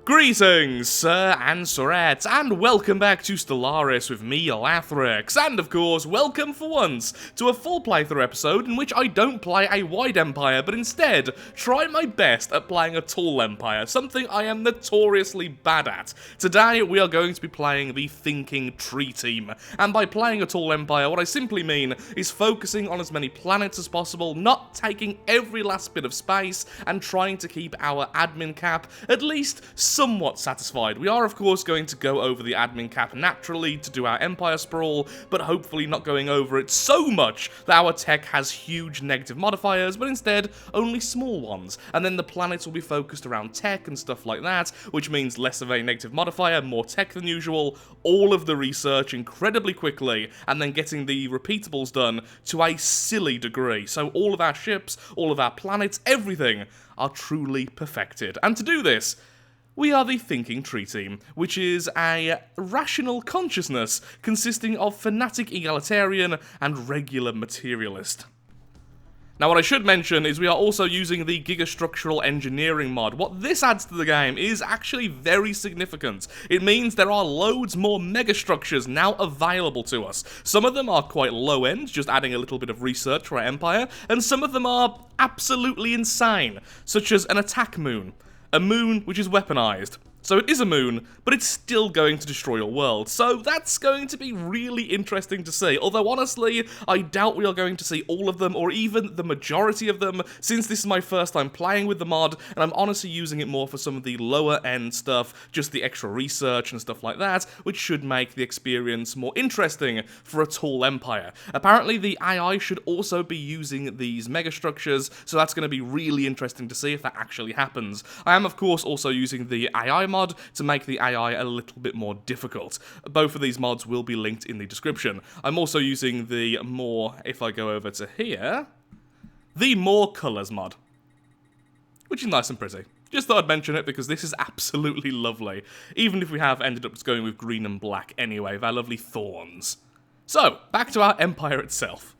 Greetings, sir and sirettes, and welcome back to Stellaris with me, Lathrix, and of course, welcome for once to a full playthrough episode in which I don't play a wide empire, but instead try my best at playing a tall empire, something I am notoriously bad at. Today, we are going to be playing the Thinking Tree Team, and by playing a tall empire, what I simply mean is focusing on as many planets as possible, not taking every last bit of space, and trying to keep our admin cap at least somewhat satisfied. We are of course going to go over the admin cap naturally to do our empire sprawl, but hopefully not going over it so much that our tech has huge negative modifiers, but instead only small ones. And then the planets will be focused around tech and stuff like that, which means less of a negative modifier, more tech than usual, all of the research incredibly quickly, and then getting the repeatables done to a silly degree. So all of our ships, all of our planets, everything are truly perfected. And to do this, we are the Thinking Tree Team, which is a rational consciousness consisting of fanatic egalitarian and regular materialist. Now what I should mention is we are also using the Gigastructural engineering mod. What this adds to the game is actually very significant. It means there are loads more megastructures now available to us. Some of them are quite low end, just adding a little bit of research for our empire, and some of them are absolutely insane, such as an attack moon. A moon which is weaponized. So it is a moon, but it's still going to destroy your world. So that's going to be really interesting to see. Although honestly, I doubt we are going to see all of them, or even the majority of them, since this is my first time playing with the mod, and I'm honestly using it more for some of the lower end stuff, just the extra research and stuff like that, which should make the experience more interesting for a tall empire. Apparently the AI should also be using these megastructures, so that's going to be really interesting to see if that actually happens. I am of course also using the AI mod to make the AI a little bit more difficult. Both of these mods will be linked in the description. I'm also using the more, if I go over to here, the more colours mod, which is nice and pretty. Just thought I'd mention it because this is absolutely lovely, even if we have ended up just going with green and black anyway, with our lovely thorns. So, back to our empire itself.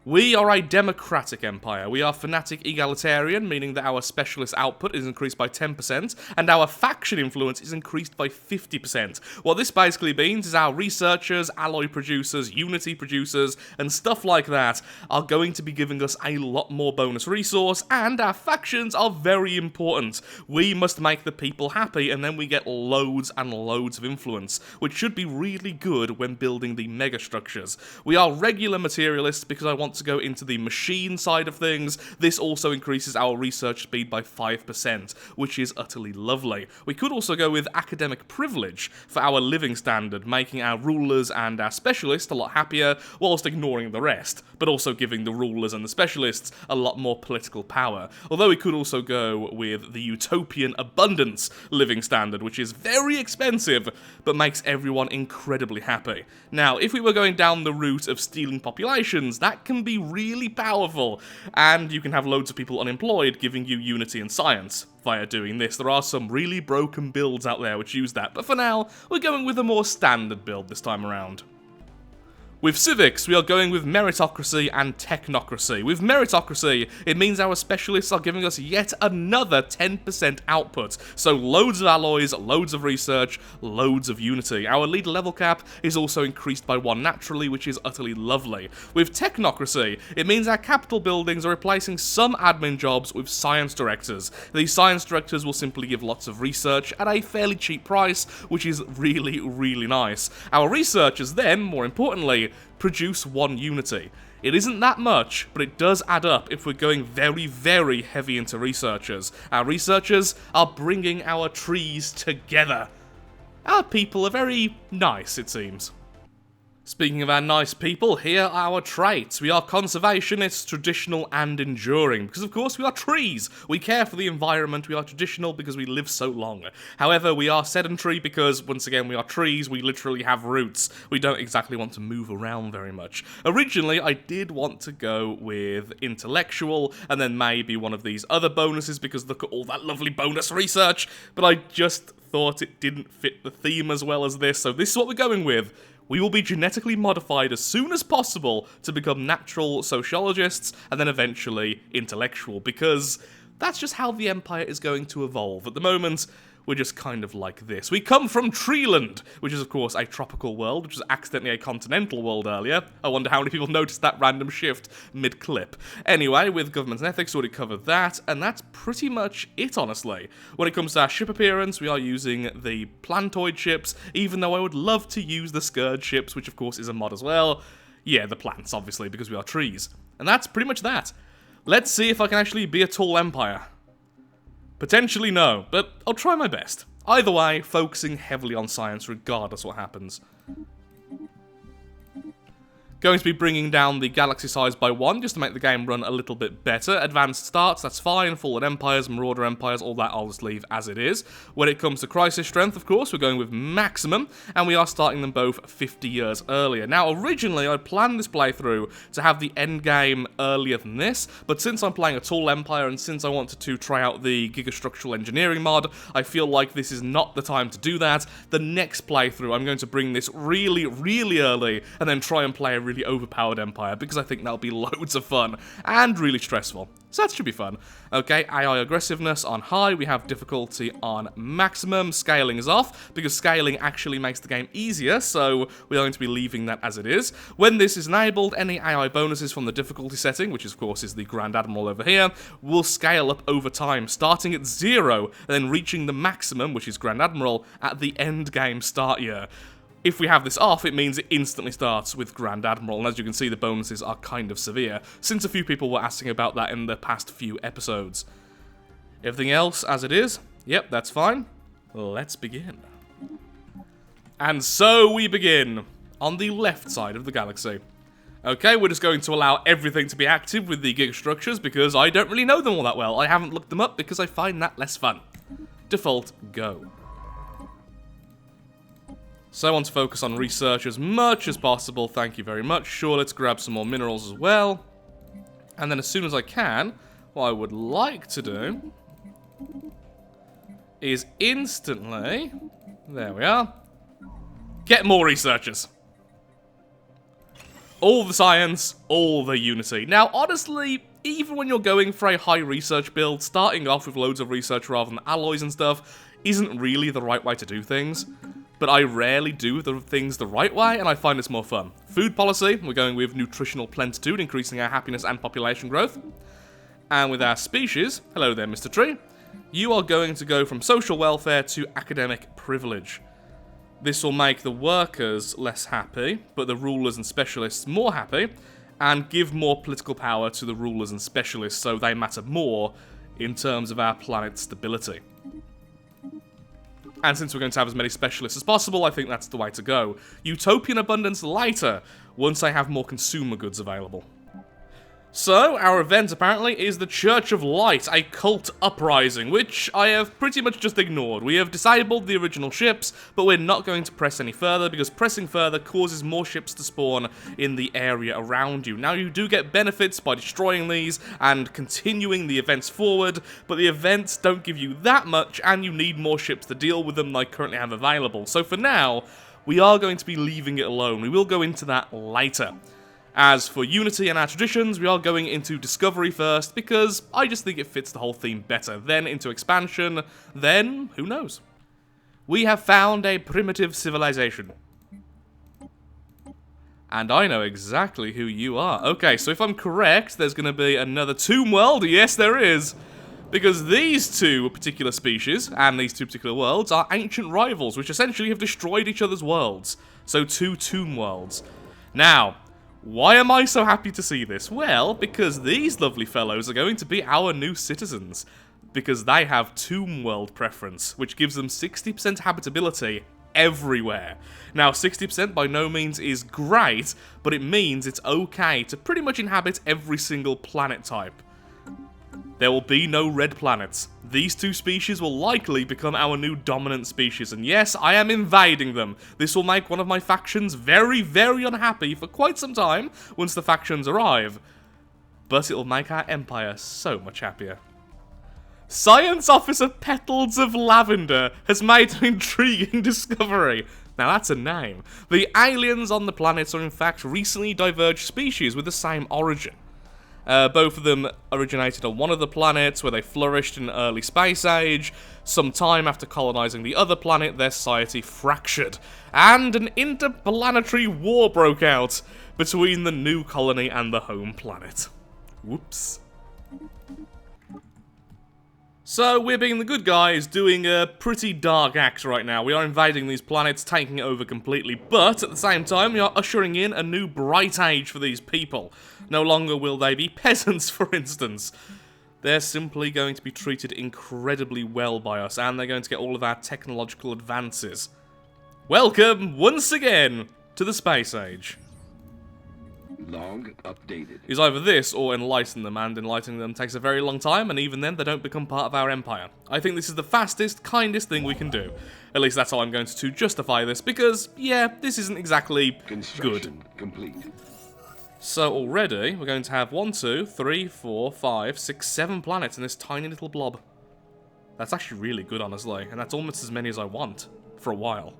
We are a democratic empire. We are fanatic egalitarian, meaning that our specialist output is increased by 10%, and our faction influence is increased by 50%. What this basically means is our researchers, alloy producers, unity producers, and stuff like that are going to be giving us a lot more bonus resource, and our factions are very important. We must make the people happy, and then we get loads and loads of influence, which should be really good when building the megastructures. We are regular materialists because I want to go into the machine side of things. This also increases our research speed by 5%, which is utterly lovely. We could also go with academic privilege for our living standard, making our rulers and our specialists a lot happier, whilst ignoring the rest, but also giving the rulers and the specialists a lot more political power. Although we could also go with the utopian abundance living standard, which is very expensive, but makes everyone incredibly happy. Now, if we were going down the route of stealing populations, that can be really powerful, and you can have loads of people unemployed giving you unity and science via doing this. There are some really broken builds out there which use that, but for now, we're going with a more standard build this time around. With civics, we are going with meritocracy and technocracy. With meritocracy, it means our specialists are giving us yet another 10% output. So loads of alloys, loads of research, loads of unity. Our leader level cap is also increased by 1 naturally, which is utterly lovely. With technocracy, it means our capital buildings are replacing some admin jobs with science directors. These science directors will simply give lots of research at a fairly cheap price, which is really, really nice. Our researchers then, more importantly, produce 1 unity. It isn't that much, but it does add up if we're going very, very heavy into researchers. Our researchers are bringing our trees together. Our people are very nice, it seems. Speaking of our nice people, here are our traits. We are conservationists, traditional, and enduring, because of course we are trees. We care for the environment. We are traditional because we live so long. However, we are sedentary because, once again, we are trees. We literally have roots. We don't exactly want to move around very much. Originally, I did want to go with intellectual, and then maybe one of these other bonuses, because look at all that lovely bonus research, but I just thought it didn't fit the theme as well as this, so this is what we're going with. We will be genetically modified as soon as possible to become natural sociologists, and then eventually intellectual, because That's just how the Empire is going to evolve. At the moment, we're just kind of like this. We come from Treeland, which is of course a tropical world, which was accidentally a continental world earlier. I wonder how many people noticed that random shift mid-clip. Anyway, with government and ethics, already covered that, and that's pretty much it, honestly. When it comes to our ship appearance, we are using the plantoid ships, even though I would love to use the Scourge ships, which of course is a mod as well. Yeah, the plants, obviously, because we are trees. And that's pretty much that. Let's see if I can actually be a tall empire. Potentially no, but I'll try my best. Either way, focusing heavily on science regardless what happens. Going to be bringing down the galaxy size by 1, just to make the game run a little bit better. Advanced starts, that's fine. Fallen empires, marauder empires, all that I'll just leave as it is. When it comes to crisis strength, of course, we're going with maximum, and we are starting them both 50 years earlier. Now, originally, I planned this playthrough to have the end game earlier than this, but since I'm playing a tall empire, and since I wanted to try out the Gigastructural engineering mod, I feel like this is not the time to do that. The next playthrough, I'm going to bring this really, really early, and then try and play a really overpowered empire, because I think that'll be loads of fun and really stressful. So that should be fun. Okay, AI aggressiveness on high, we have difficulty on maximum, scaling is off, because scaling actually makes the game easier, so we're going to be leaving that as it is. When this is enabled, any AI bonuses from the difficulty setting, which of course is the Grand Admiral over here, will scale up over time, starting at 0, and then reaching the maximum, which is Grand Admiral, at the end game start year. If we have this off, it means it instantly starts with Grand Admiral, and as you can see, the bonuses are kind of severe, since a few people were asking about that in the past few episodes. Everything else as it is? Yep, that's fine. Let's begin. And so we begin, on the left side of the galaxy. Okay, we're just going to allow everything to be active with the Gigastructures, because I don't really know them all that well. I haven't looked them up because I find that less fun. Default, go. So I want to focus on research as much as possible, thank you very much. Sure, let's grab some more minerals as well. And then as soon as I can, what I would like to do is instantly, there we are, get more researchers. All the science, all the unity. Now, honestly, even when you're going for a high research build, starting off with loads of research rather than alloys and stuff isn't really the right way to do things. But I rarely do the things the right way, and I find it's more fun. Food policy, we're going with nutritional plenitude, increasing our happiness and population growth. And with our species, hello there, Mr. Tree, you are going to go from social welfare to academic privilege. This will make the workers less happy, but the rulers and specialists more happy, and give more political power to the rulers and specialists so they matter more in terms of our planet's stability. And since we're going to have as many specialists as possible, I think that's the way to go. Utopian abundance later, once I have more consumer goods available. So, our event apparently is the Church of Light, a cult uprising, which I have pretty much just ignored. We have disabled the original ships, but we're not going to press any further, because pressing further causes more ships to spawn in the area around you. Now, you do get benefits by destroying these and continuing the events forward, but the events don't give you that much, and you need more ships to deal with them than I currently have available. So for now, we are going to be leaving it alone. We will go into that later. As for Unity and our traditions, we are going into Discovery first, because I just think it fits the whole theme better. Then into Expansion, then, who knows? We have found a primitive civilization. And I know exactly who you are. Okay, so if I'm correct, there's going to be another Tomb World. Yes, there is. Because these two particular species, and these two particular worlds, are ancient rivals, which essentially have destroyed each other's worlds. So 2 Tomb Worlds. Now, why am I so happy to see this? Well, because these lovely fellows are going to be our new citizens. Because they have Tomb World preference, which gives them 60% habitability everywhere. Now, 60% by no means is great, but it means it's okay to pretty much inhabit every single planet type. There will be no red planets. These two species will likely become our new dominant species, and yes, I am invading them. This will make one of my factions very, very unhappy for quite some time once the factions arrive. But it will make our empire so much happier. Science Officer Petals of Lavender has made an intriguing discovery. Now that's a name. The aliens on the planet are in fact recently diverged species with the same origin. Both of them originated on one of the planets where they flourished in an early space age. Some time after colonizing the other planet, their society fractured, and an interplanetary war broke out between the new colony and the home planet. Whoops. So, we're being the good guys, doing a pretty dark act right now. We are invading these planets, taking it over completely, but at the same time, we are ushering in a new bright age for these people. No longer will they be peasants, for instance. They're simply going to be treated incredibly well by us, and they're going to get all of our technological advances. Welcome, once again, to the space age. Log updated. Is either this or enlighten them, and enlightening them takes a very long time, and even then they don't become part of our empire. I think this is the fastest, kindest thing we can do. At least that's how I'm going to justify this, because, yeah, this isn't exactly Construction good. complete. So already, we're going to have 1, 2, 3, 4, 5, 6, 7 planets in this tiny little blob. That's actually really good, honestly, and that's almost as many as I want, for a while.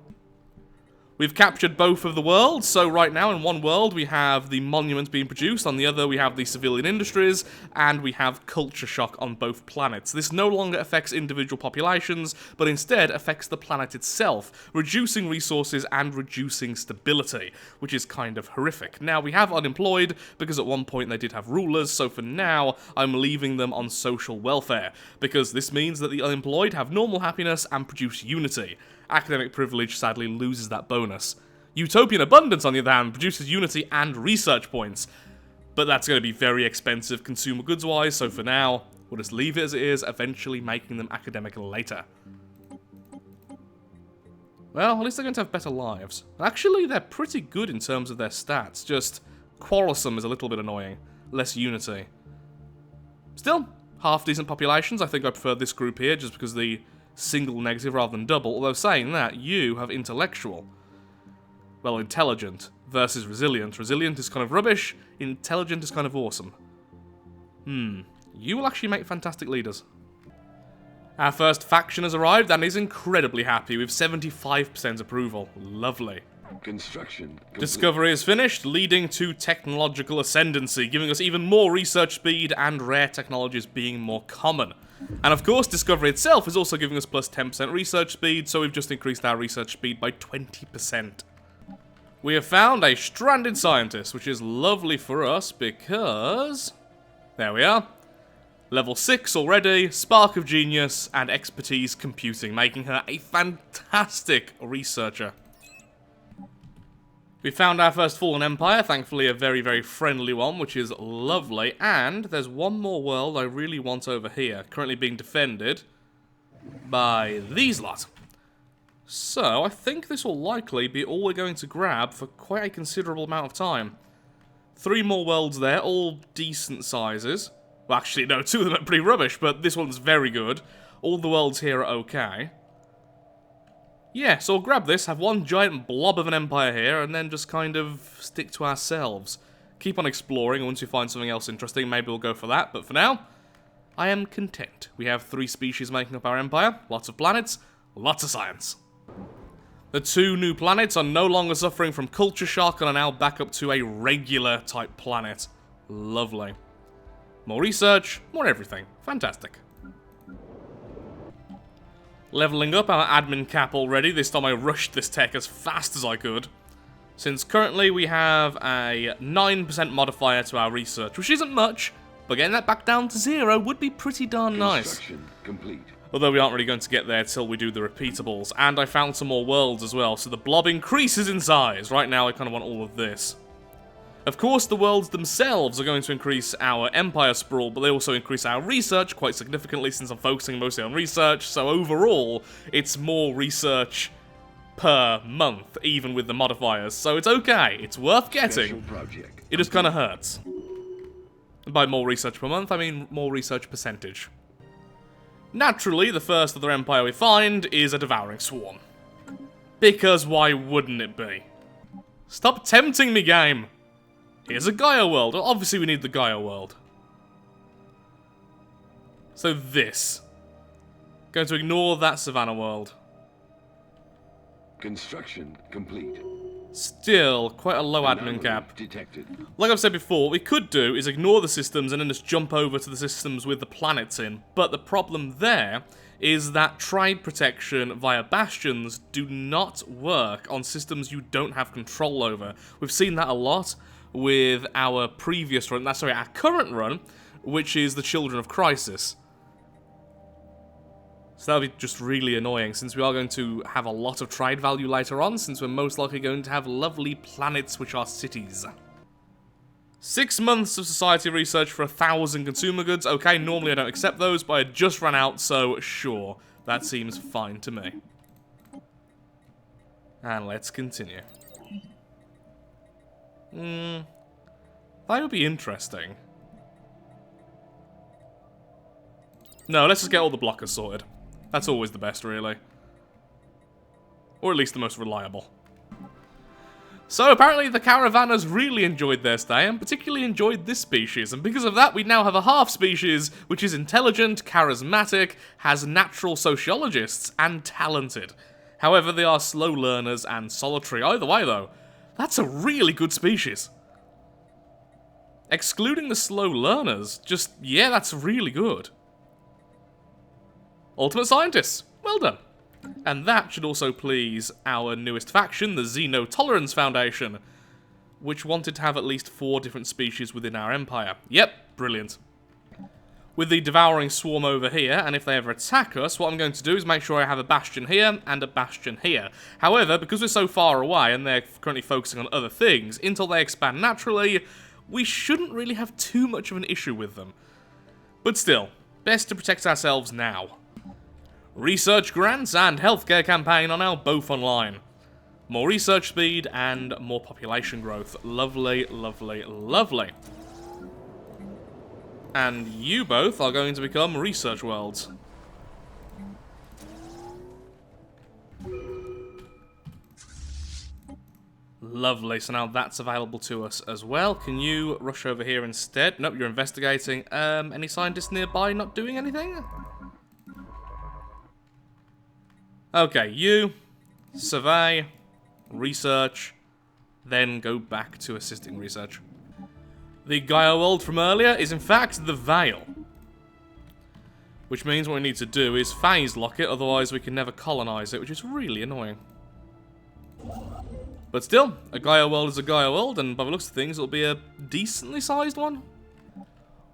We've captured both of the worlds, so right now in one world we have the monuments being produced, on the other we have the civilian industries, and we have culture shock on both planets. This no longer affects individual populations, but instead affects the planet itself, reducing resources and reducing stability, which is kind of horrific. Now, we have unemployed, because at one point they did have rulers, so for now I'm leaving them on social welfare, because this means that the unemployed have normal happiness and produce unity. Academic privilege sadly loses that bonus. Utopian abundance, on the other hand, produces unity and research points. But that's going to be very expensive consumer goods-wise, so for now, we'll just leave it as it is, eventually making them academic later. Well, at least they're going to have better lives. Actually, they're pretty good in terms of their stats, just quarrelsome is a little bit annoying. Less unity. Still, half-decent populations. I think I prefer this group here, just because the single negative rather than double, although saying that, you have intellectual. Well, intelligent versus resilient. Resilient is kind of rubbish, intelligent is kind of awesome. You will actually make fantastic leaders. Our first faction has arrived and is incredibly happy with 75% approval. Lovely. Construction complete. Discovery is finished, leading to technological ascendancy, giving us even more research speed and rare technologies being more common. And of course, Discovery itself is also giving us plus 10% research speed, so we've just increased our research speed by 20%. We have found a stranded scientist, which is lovely for us because... there we are. Level 6 already, spark of genius, and expertise computing, making her a fantastic researcher. We found our first fallen empire, thankfully a very, very friendly one, which is lovely. And there's one more world I really want over here, currently being defended by these lot. So I think this will likely be all we're going to grab for quite a considerable amount of time. 3 more worlds there, all decent sizes. Well, actually, no, 2 of them are pretty rubbish, but this one's very good. All the worlds here are okay. Yeah, so we'll grab this, have one giant blob of an empire here, and then just kind of stick to ourselves. Keep on exploring, and once we find something else interesting, maybe we'll go for that, but for now, I am content. We have 3 species making up our empire, lots of planets, lots of science. The 2 new planets are no longer suffering from culture shock and are now back up to a regular type planet. Lovely. More research, more everything. Fantastic. Leveling up our admin cap already. This time I rushed this tech as fast as I could. Since currently we have a 9% modifier to our research, which isn't much, but getting that back down to 0 would be pretty darn nice. Construction complete. Although we aren't really going to get there till we do the repeatables. And I found some more worlds as well, so the blob increases in size. Right now I kind of want all of this. Of course, the worlds themselves are going to increase our empire sprawl, but they also increase our research quite significantly since I'm focusing mostly on research, so overall, it's more research per month, even with the modifiers, so it's okay, it's worth getting. It just kind of hurts. And by more research per month, I mean more research percentage. Naturally, the first other empire we find is a devouring swarm. Because why wouldn't it be? Stop tempting me, game! Here's a Gaia world. Well, obviously we need the Gaia world. So this. Going to ignore that Savannah world. Construction complete. Still, quite a low admin cap. Detected. Like I've said before, what we could do is ignore the systems and then just jump over to the systems with the planets in. But the problem there is that trade protection via bastions do not work on systems you don't have control over. We've seen that a lot with our previous run, our current run, which is the Children of Crisis. So that'll be just really annoying, since we are going to have a lot of trade value later on, since we're most likely going to have lovely planets which are cities. 6 months of society research for 1,000 consumer goods. Okay, normally I don't accept those, but I just ran out, so sure. That seems fine to me. And let's continue. That would be interesting. No, let's just get all the blockers sorted. That's always the best, really. Or at least the most reliable. So, apparently the caravanners really enjoyed their stay, and particularly enjoyed this species, and because of that, we now have a half-species which is intelligent, charismatic, has natural sociologists, and talented. However, they are slow learners and solitary. Either way, though, that's a really good species. Excluding the slow learners, yeah, that's really good. Ultimate Scientists, well done. And that should also please our newest faction, the Xeno Tolerance Foundation, which wanted to have at least 4 different species within our empire. Yep, brilliant. With the Devouring Swarm over here, and if they ever attack us, what I'm going to do is make sure I have a bastion here and a bastion here. However, because we're so far away and they're currently focusing on other things, until they expand naturally, we shouldn't really have too much of an issue with them. But still, best to protect ourselves now. Research grants and healthcare campaign are now both online. More research speed and more population growth. Lovely, lovely, lovely. And you both are going to become research worlds. Lovely, so now that's available to us as well. Can you rush over here instead? Nope, you're investigating. Any scientists nearby not doing anything? Okay, you, survey, research, then go back to assisting research. The Gaia world from earlier is in fact the Veil. Which means what we need to do is phase lock it, otherwise we can never colonize it, which is really annoying. But still, a Gaia world is a Gaia world, and by the looks of things, it'll be a decently sized one.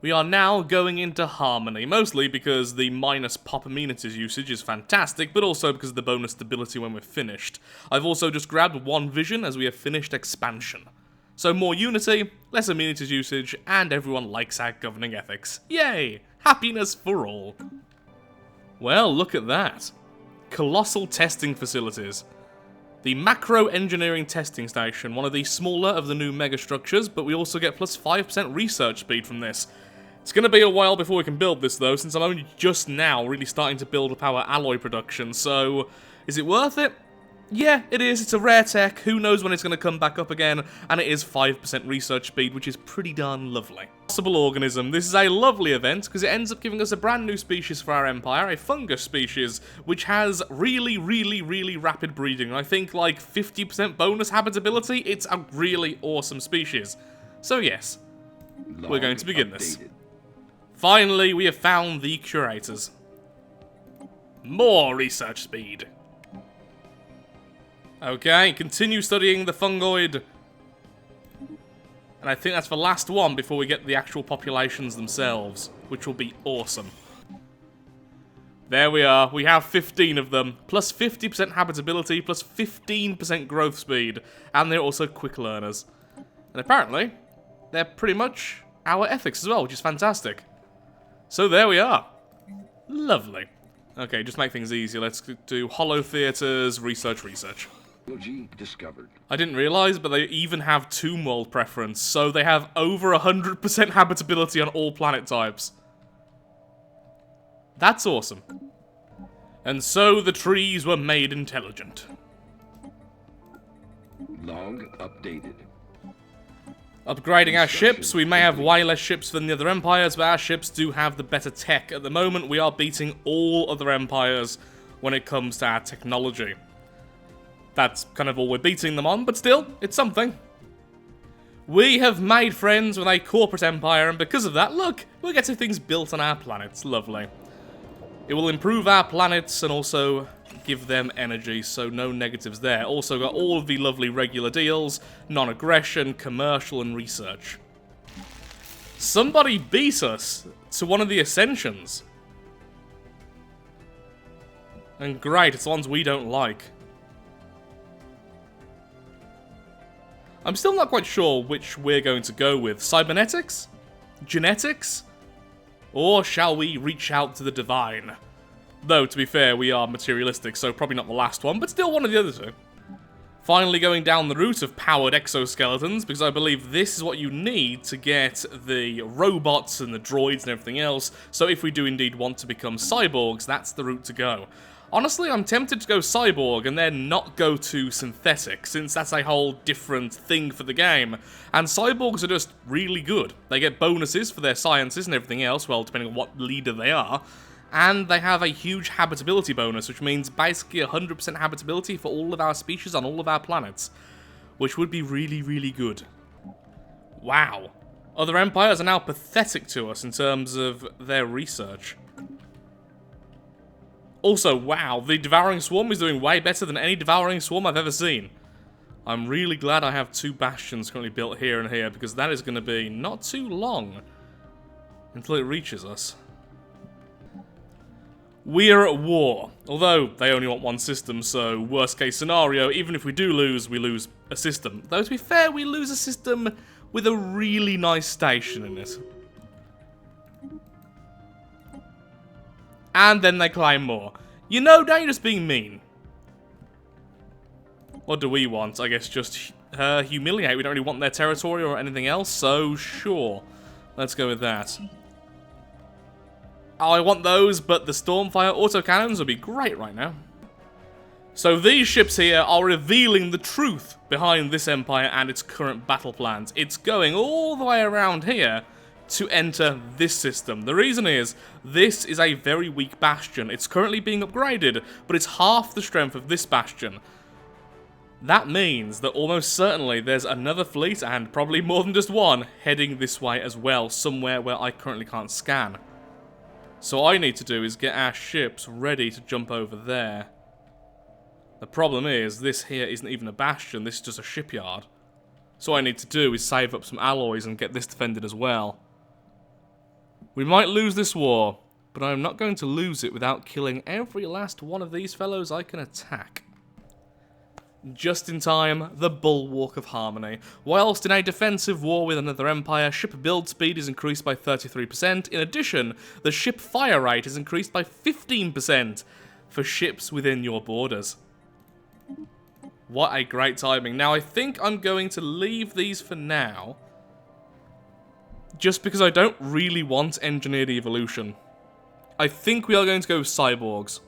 We are now going into Harmony, mostly because the minus pop amenities usage is fantastic, but also because of the bonus stability when we're finished. I've also just grabbed 1 vision as we have finished expansion. So more unity, less amenities usage, and everyone likes our governing ethics. Yay! Happiness for all. Well, look at that. Colossal testing facilities. The Macro Engineering Testing Station, one of the smaller of the new megastructures, but we also get plus 5% research speed from this. It's going to be a while before we can build this though, since I'm only just now really starting to build up our alloy production, so is it worth it? Yeah, it is. It's a rare tech, who knows when it's going to come back up again, and it is 5% research speed, which is pretty darn lovely. Possible organism. This is a lovely event, because it ends up giving us a brand new species for our empire, a fungus species, which has really, really, really rapid breeding. I think like 50% bonus habitability. It's a really awesome species. So yes, we're going to begin this. Finally, we have found the curators. More research speed. Okay, continue studying the fungoid. And I think that's the last one before we get the actual populations themselves, which will be awesome. There we are. We have 15 of them, plus 50% habitability, plus 15% growth speed, and they're also quick learners. And apparently, they're pretty much our ethics as well, which is fantastic. So there we are. Lovely. Okay, just make things easier. Let's do hollow theaters, research. Discovered. I didn't realize, but they even have tomb world preference, so they have over 100% habitability on all planet types. That's awesome. And so the trees were made intelligent. Log updated. Upgrading our ships, we may have way less ships than the other empires, but our ships do have the better tech. At the moment, we are beating all other empires when it comes to our technology. That's kind of all we're beating them on, but still, it's something. We have made friends with a corporate empire, and because of that, look, we're getting things built on our planets. Lovely. It will improve our planets and also give them energy, so no negatives there. Also got all of the lovely regular deals, non-aggression, commercial, and research. Somebody beat us to one of the Ascensions. And great, it's the ones we don't like. I'm still not quite sure which we're going to go with. Cybernetics? Genetics? Or shall we reach out to the divine? Though, to be fair, we are materialistic, so probably not the last one, but still one of the other two. Finally going down the route of powered exoskeletons, because I believe this is what you need to get the robots and the droids and everything else, so if we do indeed want to become cyborgs, that's the route to go. Honestly, I'm tempted to go cyborg and then not go to synthetic, since that's a whole different thing for the game, and cyborgs are just really good. They get bonuses for their sciences and everything else, well, depending on what leader they are, and they have a huge habitability bonus, which means basically 100% habitability for all of our species on all of our planets, which would be really, really good. Wow. Other empires are now pathetic to us in terms of their research. Also, wow, the Devouring Swarm is doing way better than any Devouring Swarm I've ever seen. I'm really glad I have 2 bastions currently built here and here, because that is going to be not too long until it reaches us. We're at war, although they only want 1 system, so worst case scenario, even if we do lose, we lose a system. Though to be fair, we lose a system with a really nice station in it. And then they claim more. You know, they're just being mean. What do we want? I guess just humiliate. We don't really want their territory or anything else, so sure. Let's go with that. Oh, I want those, but the Stormfire autocannons would be great right now. So these ships here are revealing the truth behind this empire and its current battle plans. It's going all the way around here to enter this system. The reason is, this is a very weak bastion. It's currently being upgraded, but it's half the strength of this bastion. That means that almost certainly there's another fleet, and probably more than just one, heading this way as well, somewhere where I currently can't scan. So all I need to do is get our ships ready to jump over there. The problem is, this here isn't even a bastion, this is just a shipyard. So all I need to do is save up some alloys and get this defended as well. We might lose this war, but I'm not going to lose it without killing every last one of these fellows I can attack. Just in time, the Bulwark of Harmony. Whilst in a defensive war with another empire, ship build speed is increased by 33%. In addition, the ship fire rate is increased by 15% for ships within your borders. What a great timing. Now, I think I'm going to leave these for now, just because I don't really want engineered evolution. I think we are going to go with cyborgs.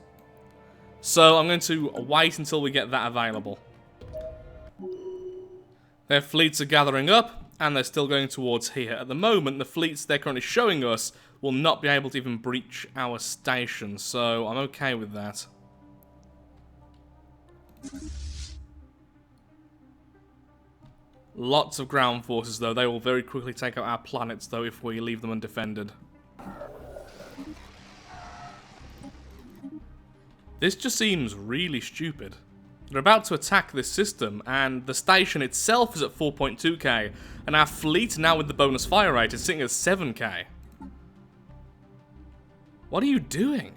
So I'm going to wait until we get that available. Their fleets are gathering up, and they're still going towards here. At the moment, the fleets they're currently showing us will not be able to even breach our station, so I'm okay with that. Lots of ground forces, though. They will very quickly take out our planets, though, if we leave them undefended. This just seems really stupid. They're about to attack this system, and the station itself is at 4.2k, and our fleet, now with the bonus fire rate, is sitting at 7k. What are you doing?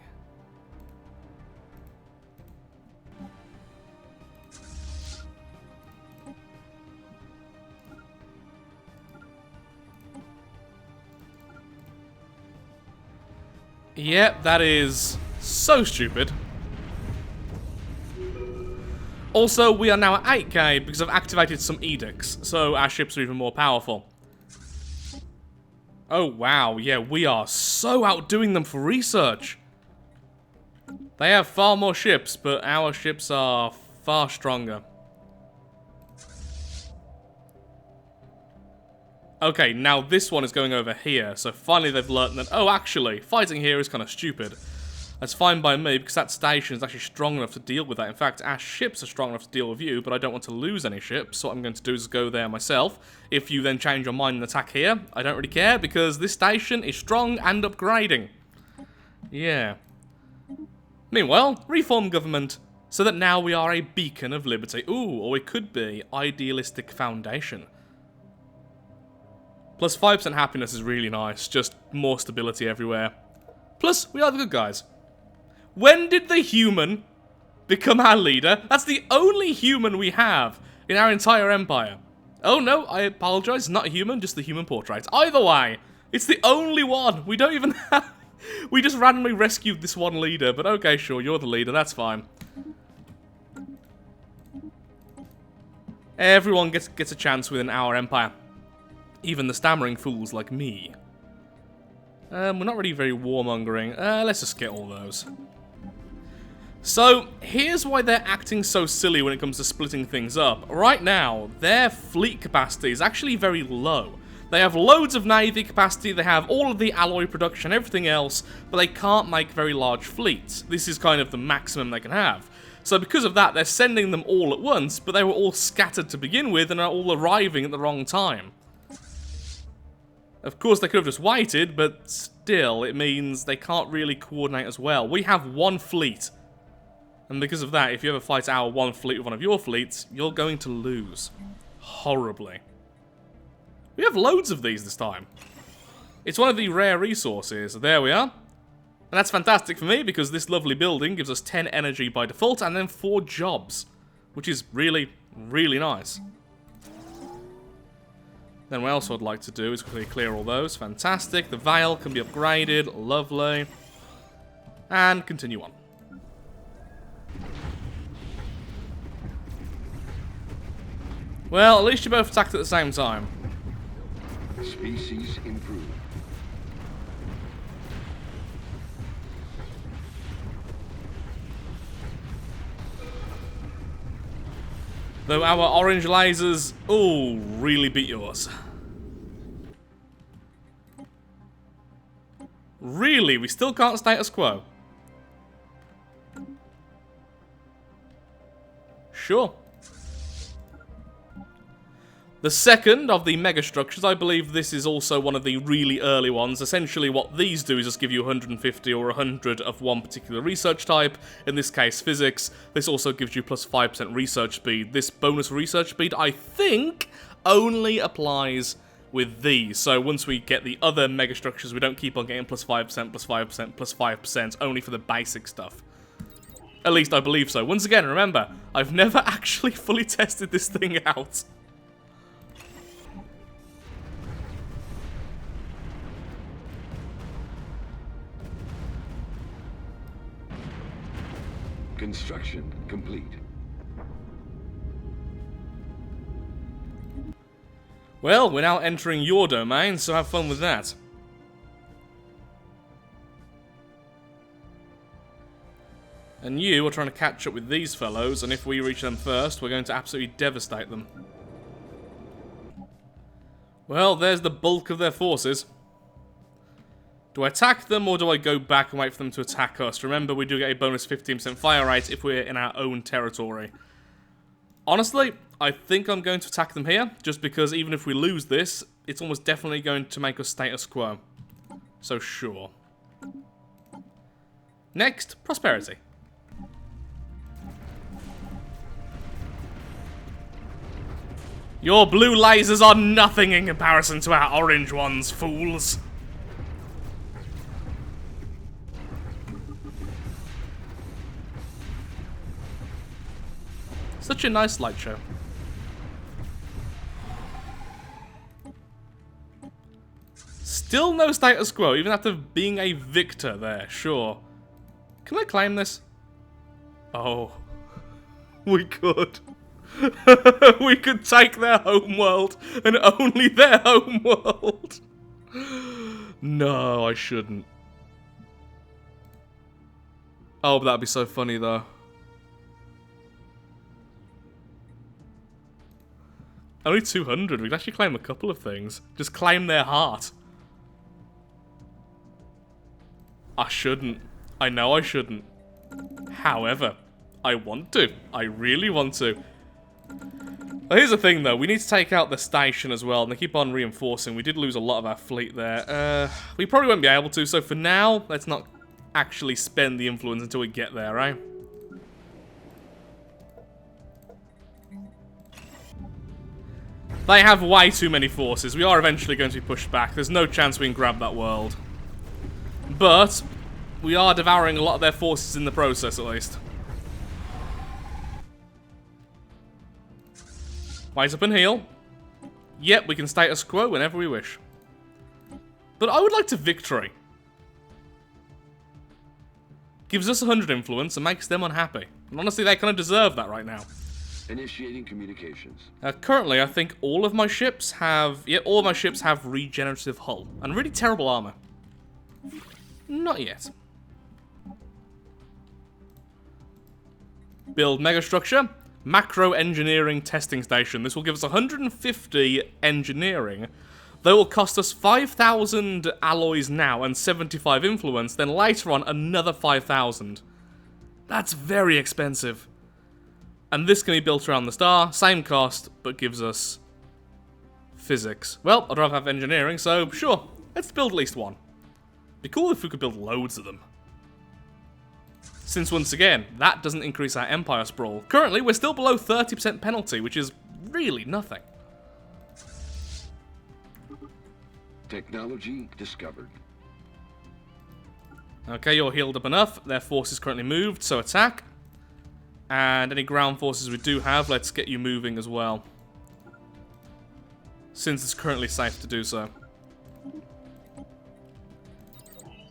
Yep, that is so stupid. Also, we are now at 8k because I've activated some edicts, so our ships are even more powerful. Oh wow, yeah, we are so outdoing them for research. They have far more ships, but our ships are far stronger. Okay, now this one is going over here, so finally they've learnt that, oh, actually, fighting here is kind of stupid. That's fine by me, because that station is actually strong enough to deal with that. In fact, our ships are strong enough to deal with you, but I don't want to lose any ships, so what I'm going to do is go there myself. If you then change your mind and attack here, I don't really care, because this station is strong and upgrading. Yeah. Meanwhile, reform government, so that now we are a beacon of liberty. Ooh, or we could be idealistic foundation. Plus 5% happiness is really nice, just more stability everywhere. Plus, we are the good guys. When did the human become our leader? That's the only human we have in our entire empire. Oh no, I apologize, not a human, just the human portrait. Either way, it's the only one. We don't even have... We just randomly rescued this one leader, but okay, sure, you're the leader, that's fine. Everyone gets a chance within our empire. Even the stammering fools like me. We're not really very warmongering. Let's just get all those. So, here's why they're acting so silly when it comes to splitting things up. Right now, their fleet capacity is actually very low. They have loads of navy capacity, they have all of the alloy production, everything else, but they can't make very large fleets. This is kind of the maximum they can have. So because of that, they're sending them all at once, but they were all scattered to begin with and are all arriving at the wrong time. Of course, they could have just waited, but still, it means they can't really coordinate as well. We have one fleet. And because of that, if you ever fight our one fleet with one of your fleets, you're going to lose. Horribly. We have loads of these this time. It's one of the rare resources. There we are. And that's fantastic for me, because this lovely building gives us 10 energy by default, and then 4 jobs. Which is really, really nice. Then what else I'd like to do is quickly clear all those. Fantastic. The Veil can be upgraded. Lovely. And continue on. Well, at least you both attacked at the same time. Species improved. Though our orange lasers, ooh, really beat yours. Really? We still can't status quo? Sure. The second of the megastructures, I believe this is also one of the really early ones. Essentially what these do is just give you 150 or 100 of one particular research type, in this case physics. This also gives you plus 5% research speed. This bonus research speed, I think, only applies with these. So once we get the other megastructures, we don't keep on getting plus 5%, plus 5%, plus 5%, only for the basic stuff. At least I believe so. Once again, remember, I've never actually fully tested this thing out. Construction complete. Well, we're now entering your domain, so have fun with that. And you are trying to catch up with these fellows, and if we reach them first, we're going to absolutely devastate them. Well, there's the bulk of their forces. Do I attack them, or do I go back and wait for them to attack us? Remember, we do get a bonus 15% fire rate if we're in our own territory. Honestly, I think I'm going to attack them here, just because even if we lose this, it's almost definitely going to make us status quo. So sure. Next, prosperity. Your blue lasers are nothing in comparison to our orange ones, fools. Such a nice light show. Still no status quo, even after being a victor there, sure. Can I claim this? Oh. We could. We could take their homeworld, and only their homeworld. No, I shouldn't. Oh, but that'd be so funny, though. Only 200. We could actually claim a couple of things. Just claim their heart. I shouldn't. I know I shouldn't. However, I want to. I really want to. Well, here's the thing, though. We need to take out the station as well, and they keep on reinforcing. We did lose a lot of our fleet there. We probably won't be able to, so for now, let's not actually spend the influence until we get there, right? They have way too many forces. We are eventually going to be pushed back. There's no chance we can grab that world. But we are devouring a lot of their forces in the process, at least. Wise up and heal. Yep, we can status quo whenever we wish. But I would like to victory. Gives us 100 influence and makes them unhappy. And honestly, they kind of deserve that right now. Initiating communications. Currently, I think all of my ships have... Yeah, all of my ships have regenerative hull. And really terrible armor. Not yet. Build megastructure. Macro engineering testing station. This will give us 150 engineering. That will cost us 5,000 alloys now and 75 influence. Then later on, another 5,000. That's very expensive. And this can be built around the star. Same cost, but gives us physics. Well, I'd rather have engineering, so sure. Let's build at least one. Be cool if we could build loads of them. Since, once again, that doesn't increase our Empire sprawl. Currently, we're still below 30% penalty, which is really nothing. Technology discovered. Okay, you're healed up enough. Their force is currently moved, so attack. And any ground forces we do have, let's get you moving as well. Since it's currently safe to do so.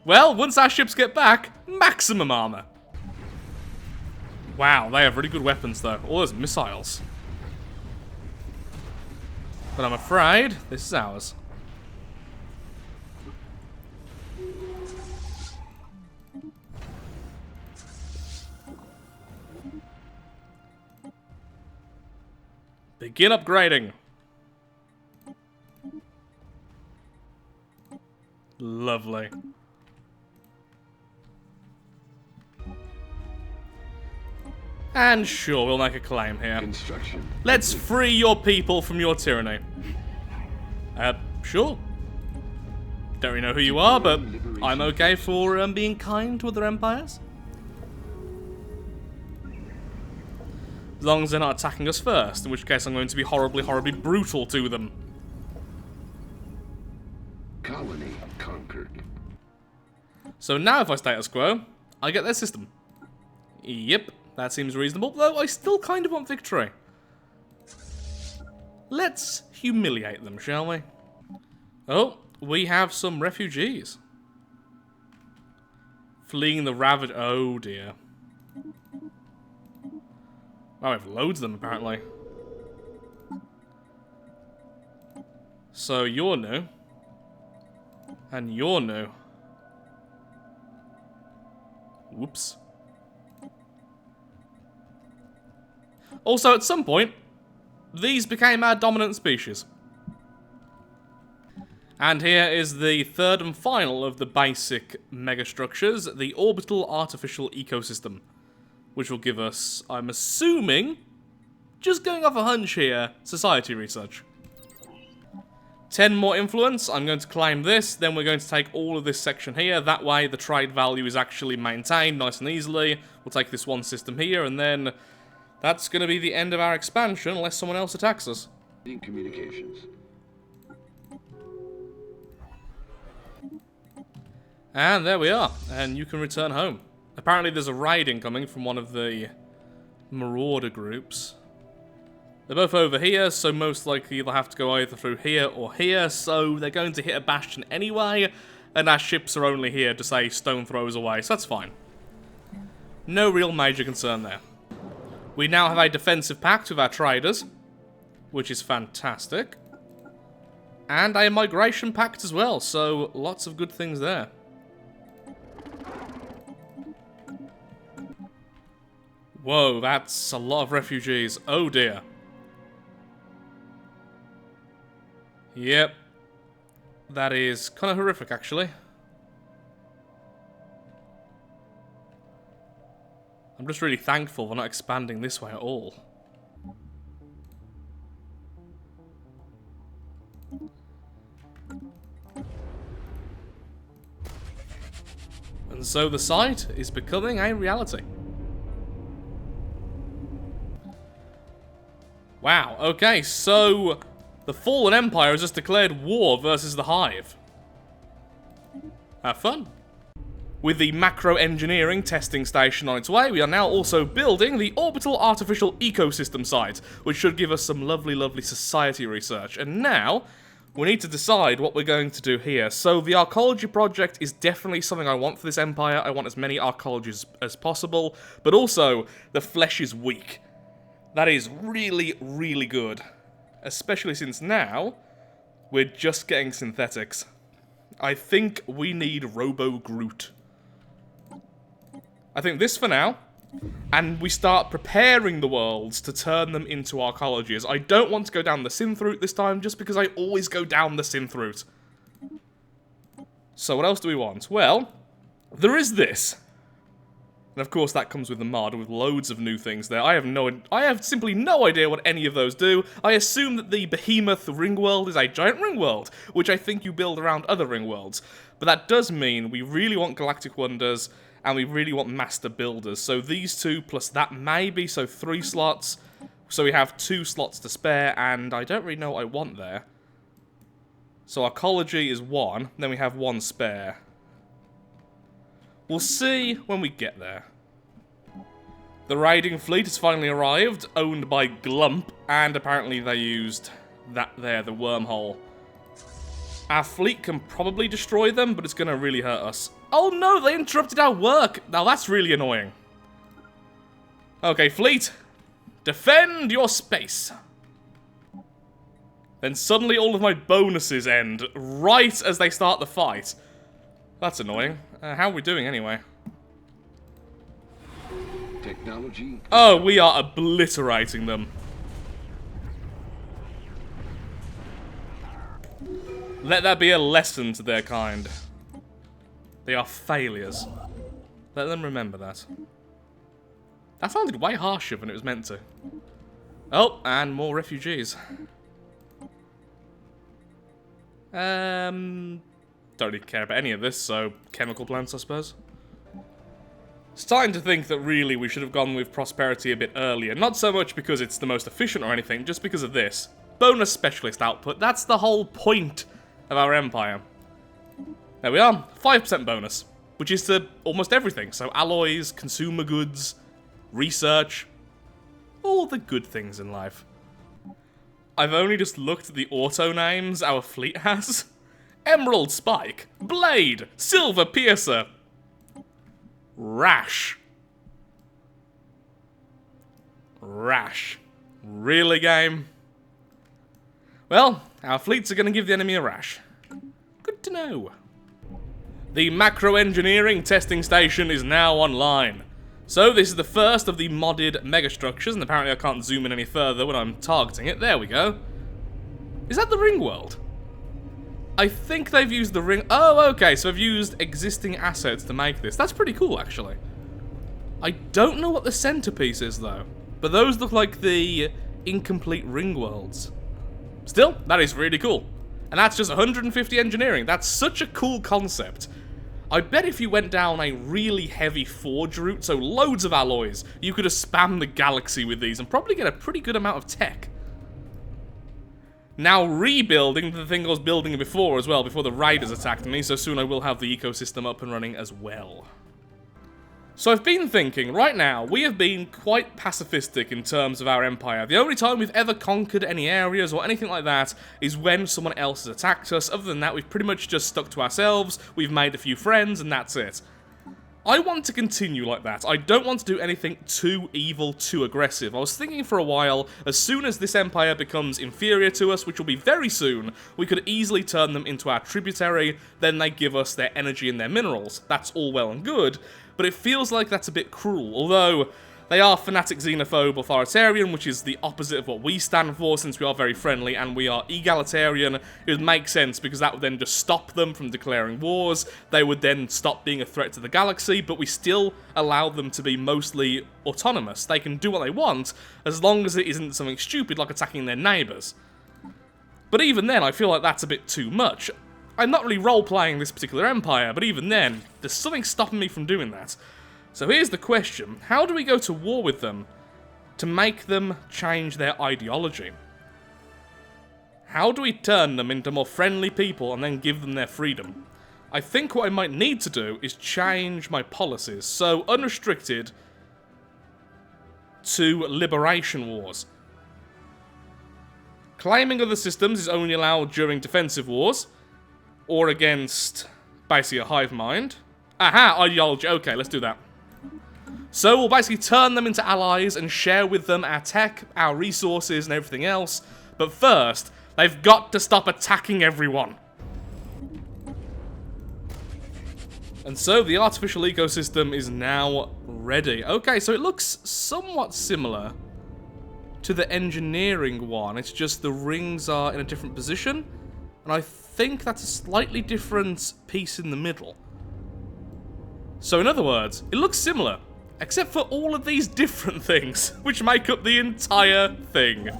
Well, once our ships get back, maximum armor. Wow, they have really good weapons though. All those missiles. But I'm afraid this is ours. Begin upgrading. Lovely. And sure, we'll make a claim here. Construction. Let's free your people from your tyranny. Sure. Don't really know who you are, but I'm okay for being kind to other empires. As long as they're not attacking us first, in which case I'm going to be horribly, horribly brutal to them. Colony conquered. So now if I status quo, I get their system. Yep, that seems reasonable, though I still kind of want victory. Let's humiliate them, shall we? Oh, we have some refugees. Fleeing the ravage. Oh dear. Oh, we have loads of them, apparently. So, you're new. And you're new. Whoops. Also, at some point, these became our dominant species. And here is the third and final of the basic megastructures, the orbital artificial ecosystem. Which will give us, I'm assuming, just going off a hunch here, society research. 10 more influence, I'm going to claim this, then we're going to take all of this section here, that way the trade value is actually maintained nice and easily. We'll take this one system here, and then that's going to be the end of our expansion, unless someone else attacks us. In communications. And there we are, and you can return home. Apparently there's a raid incoming from one of the marauder groups. They're both over here, so most likely they'll have to go either through here or here, so they're going to hit a bastion anyway, and our ships are only here to say stone throws away, so that's fine. No real major concern there. We now have a defensive pact with our traders, which is fantastic. And a migration pact as well, so lots of good things there. Whoa, that's a lot of refugees. Oh dear. Yep. That is kind of horrific, actually. I'm just really thankful we're not expanding this way at all. And so the site is becoming a reality. Wow, okay, so the Fallen Empire has just declared war versus the Hive. Have fun. With the macro engineering testing station on its way, we are now also building the orbital artificial ecosystem site, which should give us some lovely, lovely society research. And now, we need to decide what we're going to do here. So the archaeology project is definitely something I want for this empire. I want as many archaeologists as possible, but also the flesh is weak. That is really, really good. Especially since now, we're just getting synthetics. I think we need Robo Groot. I think this for now, and we start preparing the worlds to turn them into archaeologies. I don't want to go down the synth route this time, just because I always go down the synth route. So what else do we want? Well, there is this. And of course that comes with the mod, with loads of new things there. I have simply no idea what any of those do. I assume that the behemoth ring world is a giant ring world, which I think you build around other ring worlds. But that does mean we really want galactic wonders, and we really want master builders. So these two plus that maybe, so 3 slots. So we have 2 slots to spare, and I don't really know what I want there. So archaeology is 1, then we have 1 spare. We'll see when we get there. The raiding fleet has finally arrived, owned by Glump, and apparently they used that there, the wormhole. Our fleet can probably destroy them, but it's going to really hurt us. Oh no, they interrupted our work! Now that's really annoying. Okay, fleet. Defend your space. Then suddenly all of my bonuses end, right as they start the fight. That's annoying. How are we doing anyway? Technology. Oh, we are obliterating them. Let that be a lesson to their kind. They are failures. Let them remember that. That sounded way harsher than it was meant to. Oh, and more refugees. Don't really care about any of this, so chemical plants, I suppose. Starting to think that really we should have gone with prosperity a bit earlier. Not so much because it's the most efficient or anything, just because of this. Bonus specialist output, that's the whole point of our empire. There we are, 5% bonus, which is to almost everything. So alloys, consumer goods, research, all the good things in life. I've only just looked at the auto names our fleet has. Emerald Spike, Blade, Silver Piercer, Rash. Rash. Really, game? Well, our fleets are going to give the enemy a rash. Good to know. The macro engineering testing station is now online. So this is the first of the modded megastructures, and apparently I can't zoom in any further when I'm targeting it. There we go. Is that the ring world? I think they've used the ring... Oh, okay, so I've used existing assets to make this. That's pretty cool, actually. I don't know what the centerpiece is, though. But those look like the incomplete ring worlds. Still, that is really cool. And that's just 150 engineering. That's such a cool concept. I bet if you went down a really heavy forge route, so loads of alloys, you could have spammed the galaxy with these and probably get a pretty good amount of tech. Now rebuilding the thing I was building before as well, before the raiders attacked me, so soon I will have the ecosystem up and running as well. So I've been thinking, right now, we have been quite pacifistic in terms of our empire. The only time we've ever conquered any areas or anything like that is when someone else has attacked us. Other than that, we've pretty much just stuck to ourselves, we've made a few friends, and that's it. I want to continue like that. I don't want to do anything too evil, too aggressive. I was thinking for a while, as soon as this empire becomes inferior to us, which will be very soon, we could easily turn them into our tributary, then they give us their energy and their minerals. That's all well and good, but it feels like that's a bit cruel, although They are fanatic, xenophobe, authoritarian, which is the opposite of what we stand for, since we are very friendly and we are egalitarian. It would make sense because that would then just stop them from declaring wars. They would then stop being a threat to the galaxy, but we still allow them to be mostly autonomous. They can do what they want as long as it isn't something stupid like attacking their neighbours. But even then, I feel like that's a bit too much. I'm not really role-playing this particular empire, but even then, there's something stopping me from doing that. So here's the question, how do we go to war with them to make them change their ideology? How do we turn them into more friendly people and then give them their freedom? I think what I might need to do is change my policies, so unrestricted to liberation wars. Claiming other systems is only allowed during defensive wars, or against basically a hive mind. Aha, ideology, okay, let's do that. So we'll basically turn them into allies and share with them our tech, our resources and everything else. But first, they've got to stop attacking everyone. And so the artificial ecosystem is now ready. Okay, so it looks somewhat similar to the engineering one. It's just the rings are in a different position. And I think that's a slightly different piece in the middle. So in other words, it looks similar. Except for all of these different things, which make up the entire thing.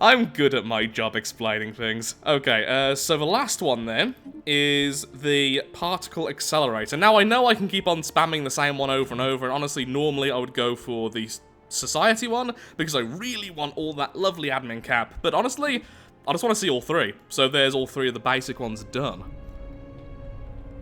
I'm good at my job explaining things. Okay, so the last one then is the particle accelerator. Now, I know I can keep on spamming the same one over and over, and honestly, normally I would go for the society one, because I really want all that lovely admin cap. But honestly, I just want to see all three. So there's all three of the basic ones done.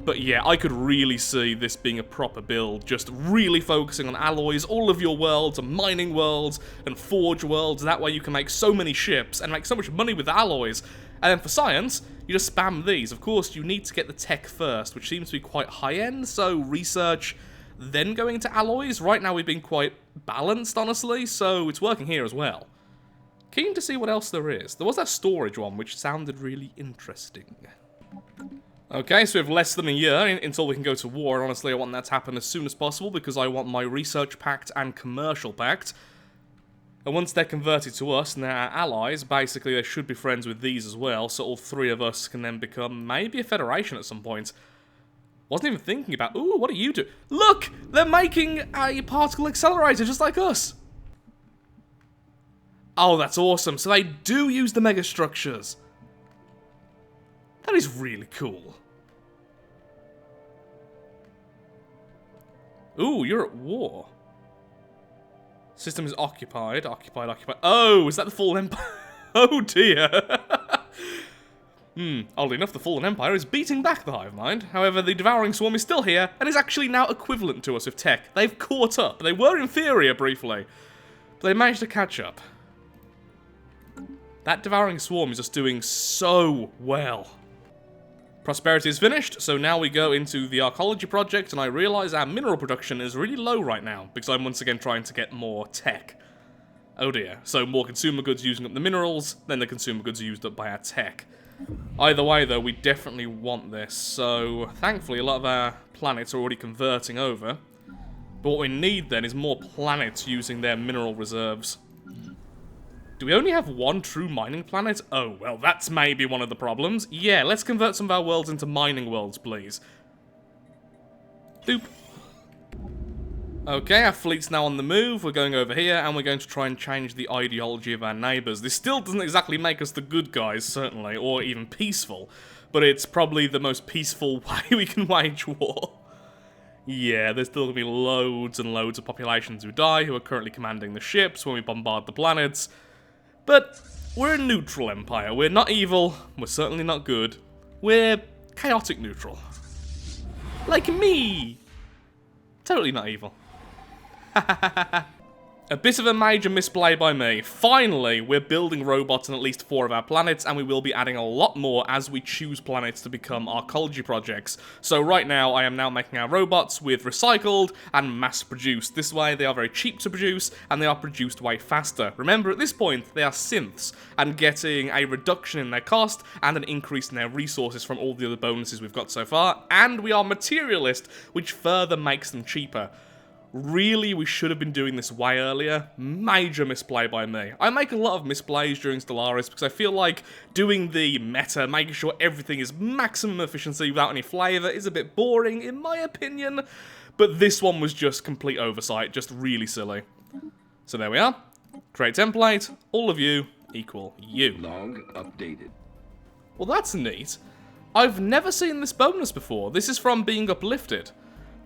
But yeah, I could really see this being a proper build, just really focusing on alloys, all of your worlds, and mining worlds, and forge worlds. That way you can make so many ships, and make so much money with the alloys. And then for science, you just spam these. Of course, you need to get the tech first, which seems to be quite high-end, so research, then going into alloys. Right now we've been quite balanced, honestly, so it's working here as well. Keen to see what else there is. There was that storage one, which sounded really interesting. Okay, so we have less than a year until we can go to war, and honestly I want that to happen as soon as possible because I want my research pact and commercial pact. And once they're converted to us and they're our allies, basically they should be friends with these as well, so all three of us can then become maybe a federation at some point. Wasn't even thinking about, ooh, what do you do? Look! They're making a particle accelerator just like us! Oh, that's awesome. So they do use the megastructures. That is really cool. Ooh, you're at war. System is occupied. Oh, is that the Fallen Empire? Oh dear. Oddly enough, the Fallen Empire is beating back the hive mind. However, the Devouring Swarm is still here, and is actually now equivalent to us with tech. They've caught up. They were inferior briefly, but they managed to catch up. That Devouring Swarm is just doing so well. Prosperity is finished, so now we go into the archaeology project, and I realise our mineral production is really low right now, because I'm once again trying to get more tech. Oh dear. So more consumer goods using up the minerals, then the consumer goods are used up by our tech. Either way though, we definitely want this, so thankfully a lot of our planets are already converting over. But what we need then is more planets using their mineral reserves. Do we only have one true mining planet? Oh, well, that's maybe one of the problems. Yeah, let's convert some of our worlds into mining worlds, please. Doop. Okay, our fleet's now on the move. We're going over here, and we're going to try and change the ideology of our neighbours. This still doesn't exactly make us the good guys, certainly, or even peaceful. But it's probably the most peaceful way we can wage war. Yeah, there's still going to be loads and loads of populations who die, who are currently commanding the ships when we bombard the planets. But we're a neutral empire. We're not evil. We're certainly not good. We're chaotic neutral. Like me. Totally not evil. A bit of a major misplay by me. Finally, we're building robots on at least 4 of our planets, and we will be adding a lot more as we choose planets to become archaeology projects. So right now, I am now making our robots with recycled and mass-produced. This way, they are very cheap to produce, and they are produced way faster. Remember, at this point, they are synths, and getting a reduction in their cost, and an increase in their resources from all the other bonuses we've got so far, and we are materialist, which further makes them cheaper. Really, we should have been doing this way earlier. Major misplay by me. I make a lot of misplays during Stellaris because I feel like doing the meta, making sure everything is maximum efficiency without any flavour is a bit boring, in my opinion. But this one was just complete oversight, just really silly. So there we are. Create template, all of you equal you. Log updated. Well, that's neat. I've never seen this bonus before. This is from being uplifted.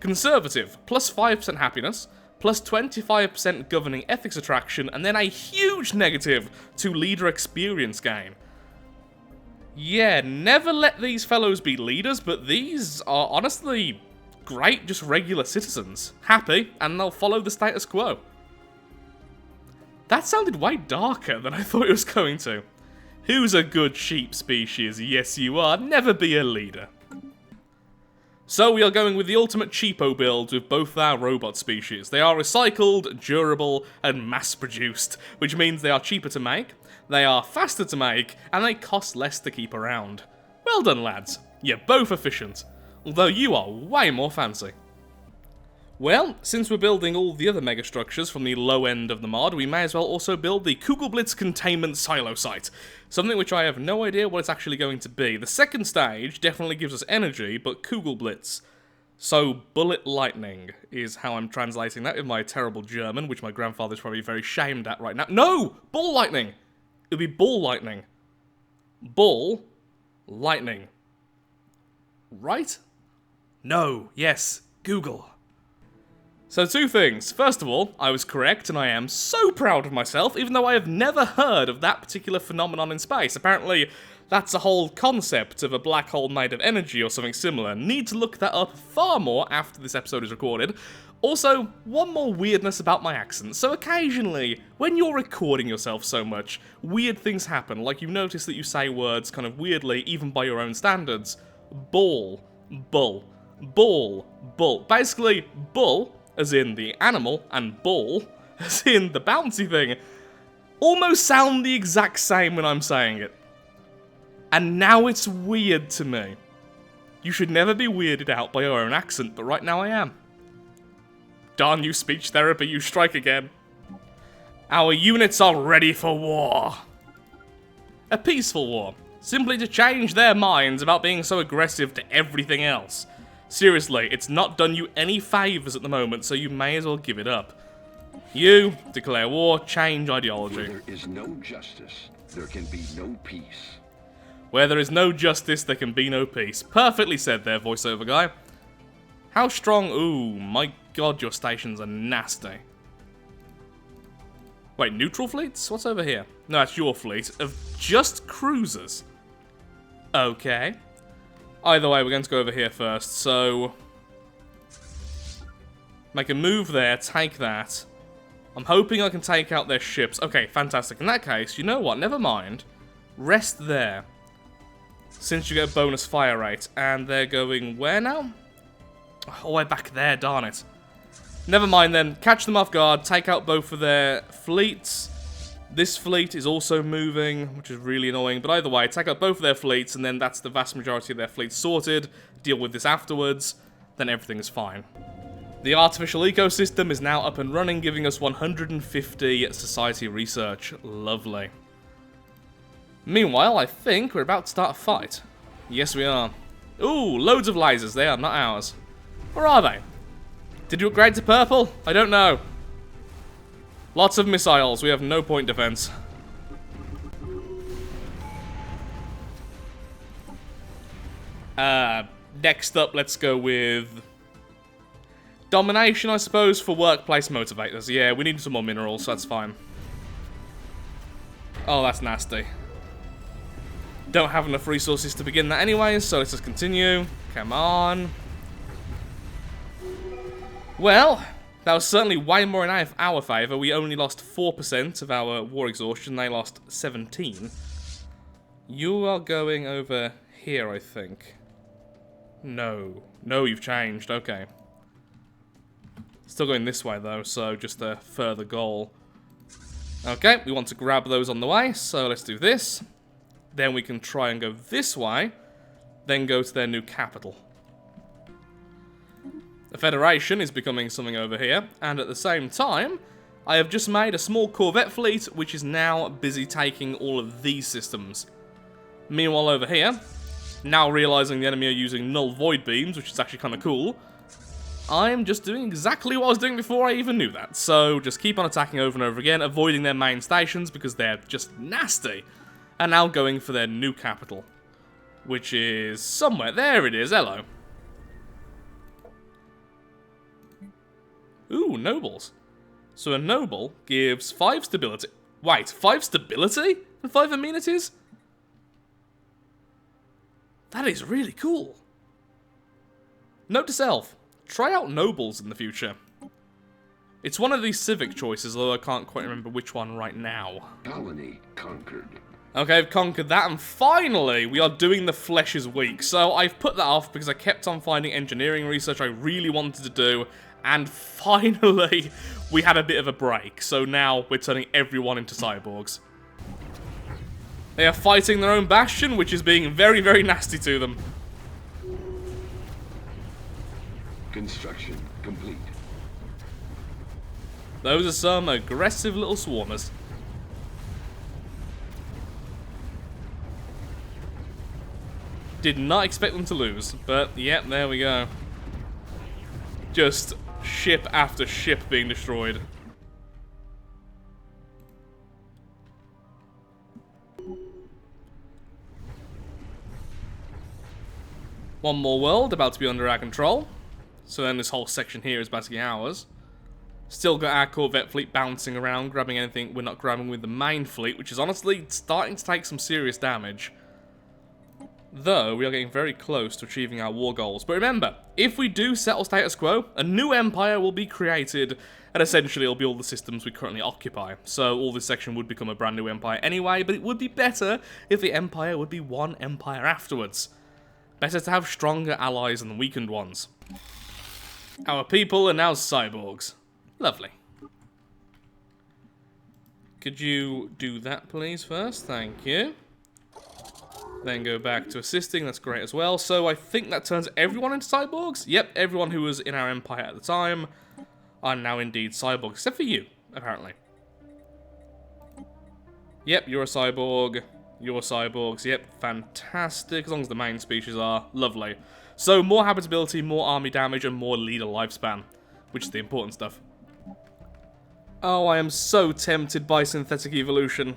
Conservative, plus 5% happiness, plus 25% governing ethics attraction, and then a huge negative to leader experience gain. Yeah, never let these fellows be leaders, but these are honestly great, just regular citizens. Happy, and they'll follow the status quo. That sounded way darker than I thought it was going to. Who's a good sheep species? Yes, you are. Never be a leader. So we are going with the ultimate cheapo build with both our robot species. They are recycled, durable, and mass-produced, which means they are cheaper to make, they are faster to make, and they cost less to keep around. Well done, lads. You're both efficient, although you are way more fancy. Well, since we're building all the other megastructures from the low end of the mod, we may as well also build the Kugelblitz Containment Silo Site. Something which I have no idea what it's actually going to be. The second stage definitely gives us energy, but Kugelblitz. So, bullet lightning is how I'm translating that with my terrible German, which my grandfather's probably very shamed at right now. No! Ball lightning! It'll be ball lightning. Ball lightning. Right? No. Yes. Google. So two things. First of all, I was correct, and I am so proud of myself, even though I have never heard of that particular phenomenon in space. Apparently, that's a whole concept of a black hole made of energy or something similar. Need to look that up far more after this episode is recorded. Also, one more weirdness about my accent. So occasionally, when you're recording yourself so much, weird things happen. Like you notice that you say words kind of weirdly, even by your own standards. Ball, bull, ball, bull. Basically, bull, as in the animal, and ball, as in the bouncy thing, almost sound the exact same when I'm saying it. And now it's weird to me. You should never be weirded out by your own accent, but right now I am. Darn you, speech therapy, you strike again. Our units are ready for war. A peaceful war, simply to change their minds about being so aggressive to everything else. Seriously, it's not done you any favours at the moment, so you may as well give it up. You, declare war, change ideology. Where there is no justice, there can be no peace. Where there is no justice, there can be no peace. Perfectly said there, voiceover guy. How strong? Ooh, my god, your stations are nasty. Wait, neutral fleets? What's over here? No, that's your fleet of just cruisers. Okay. Either way, we're going to go over here first, so... make a move there, take that. I'm hoping I can take out their ships. Okay, fantastic. In that case, you know what? Never mind. Rest there. Since you get a bonus fire rate. And they're going where now? Oh, way back there, darn it. Never mind then. Catch them off guard, take out both of their fleets. This fleet is also moving, which is really annoying. But either way, take out both of their fleets, and then that's the vast majority of their fleets sorted. Deal with this afterwards, then everything is fine. The artificial ecosystem is now up and running, giving us 150 society research. Lovely. Meanwhile, I think we're about to start a fight. Yes, we are. Ooh, loads of lasers. They are not ours. Where are they? Did you upgrade to purple? I don't know. Lots of missiles. We have no point defense. Next up, let's go with... domination, I suppose, for workplace motivators. Yeah, we need some more minerals, so that's fine. Oh, that's nasty. Don't have enough resources to begin that anyway, so let's just continue. Come on. Well, that was certainly way more in our favour. We only lost 4% of our war exhaustion. They lost 17. You are going over here, I think. No. No, you've changed. Okay. Still going this way, though, so just a further goal. Okay, we want to grab those on the way, so let's do this. Then we can try and go this way, then go to their new capital. The Federation is becoming something over here, and at the same time, I have just made a small corvette fleet, which is now busy taking all of these systems. Meanwhile over here, now realizing the enemy are using null void beams, which is actually kind of cool, I'm just doing exactly what I was doing before I even knew that. So just keep on attacking over and over again, avoiding their main stations because they're just nasty. And now going for their new capital, which is somewhere. There it is, hello. Ooh, nobles. So a noble gives 5 stability. Wait, 5 stability and 5 amenities? That is really cool. Note to self, try out nobles in the future. It's one of these civic choices, although I can't quite remember which one right now. Colony conquered. Okay, I've conquered that, and finally, we are doing the flesh is weak. So I've put that off because I kept on finding engineering research I really wanted to do, and finally, we had a bit of a break. So now we're turning everyone into cyborgs. They are fighting their own bastion, which is being very, very nasty to them. Construction complete. Those are some aggressive little swarmers. Did not expect them to lose, but yep, there we go. Just ship after ship being destroyed. One more world about to be under our control. So then this whole section here is basically ours. Still got our corvette fleet bouncing around, grabbing anything we're not grabbing with the main fleet, which is honestly starting to take some serious damage. Though, we are getting very close to achieving our war goals. But remember, if we do settle status quo, a new empire will be created, and essentially it'll be all the systems we currently occupy. So all this section would become a brand new empire anyway, but it would be better if the empire would be one empire afterwards. Better to have stronger allies than weakened ones. Our people are now cyborgs. Lovely. Could you do that, please, first? Thank you. Then go back to assisting. That's great as well. So I think that turns everyone into cyborgs. Yep, everyone who was in our empire at the time are now indeed cyborgs. Except for you, apparently. Yep, you're a cyborg. You're cyborgs. Yep, fantastic. As long as the main species are. Lovely. So more habitability, more army damage, and more leader lifespan. Which is the important stuff. Oh, I am so tempted by synthetic evolution.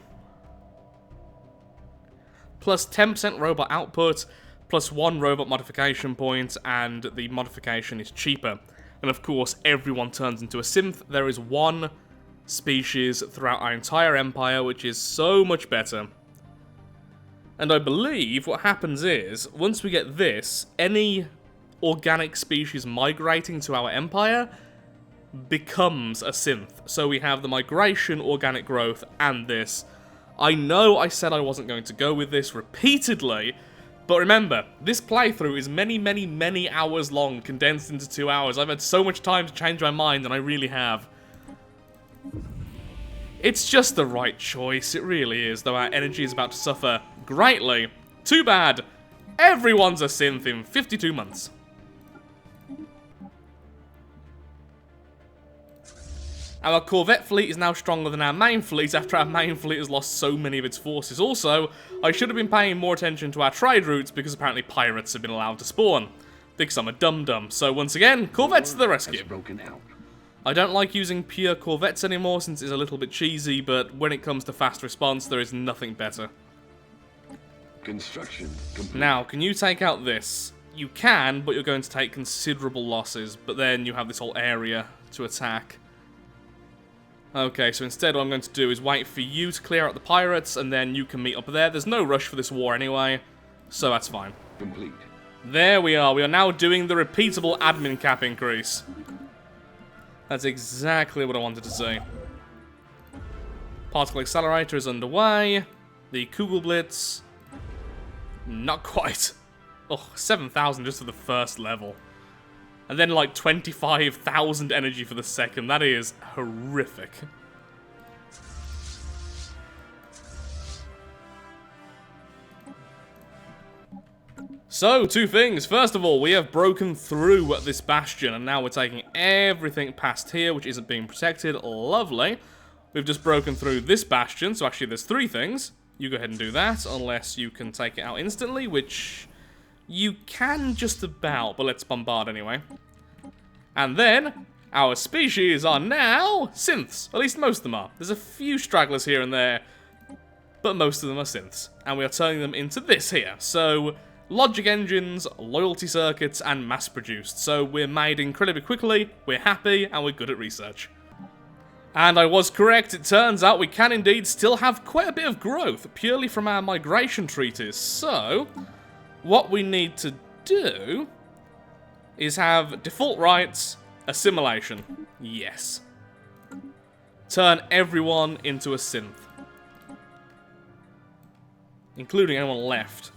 Plus 10% robot output, plus 1 robot modification point, and the modification is cheaper. And of course, everyone turns into a synth. There is one species throughout our entire empire, which is so much better. And I believe what happens is, once we get this, any organic species migrating to our empire becomes a synth. So we have the migration, organic growth, and this. I know I said I wasn't going to go with this repeatedly, but remember, this playthrough is many, many, many hours long, condensed into 2 hours. I've had so much time to change my mind, and I really have. It's just the right choice, it really is, though our energy is about to suffer greatly. Too bad. Everyone's a synth in 52 months. Our corvette fleet is now stronger than our main fleet after our main fleet has lost so many of its forces. Also, I should have been paying more attention to our trade routes because apparently pirates have been allowed to spawn. Because I'm a dum-dum. So once again, corvettes to the rescue. Broken out. I don't like using pure corvettes anymore since it's a little bit cheesy, but when it comes to fast response, there is nothing better. Construction complete. Now, can you take out this? You can, but you're going to take considerable losses, but then you have this whole area to attack. Okay, so instead what I'm going to do is wait for you to clear out the pirates, and then you can meet up there. There's no rush for this war anyway, so that's fine. Complete. There we are. We are now doing the repeatable admin cap increase. That's exactly what I wanted to see. Particle accelerator is underway. The Kugelblitz. Not quite. Oh, 7,000 just for the first level. And then like 25,000 energy for the second. That is horrific. So, two things. First of all, we have broken through this bastion, and now we're taking everything past here, which isn't being protected. Lovely. We've just broken through this bastion, so actually there's three things. You go ahead and do that, unless you can take it out instantly, which you can just about, but let's bombard anyway. And then, our species are now synths. At least most of them are. There's a few stragglers here and there, but most of them are synths. And we are turning them into this here. So, logic engines, loyalty circuits, and mass-produced. So we're made incredibly quickly, we're happy, and we're good at research. And I was correct, it turns out we can indeed still have quite a bit of growth, purely from our migration treaties. So, what we need to do is have default rights, assimilation. Yes. Turn everyone into a synth. Including anyone left.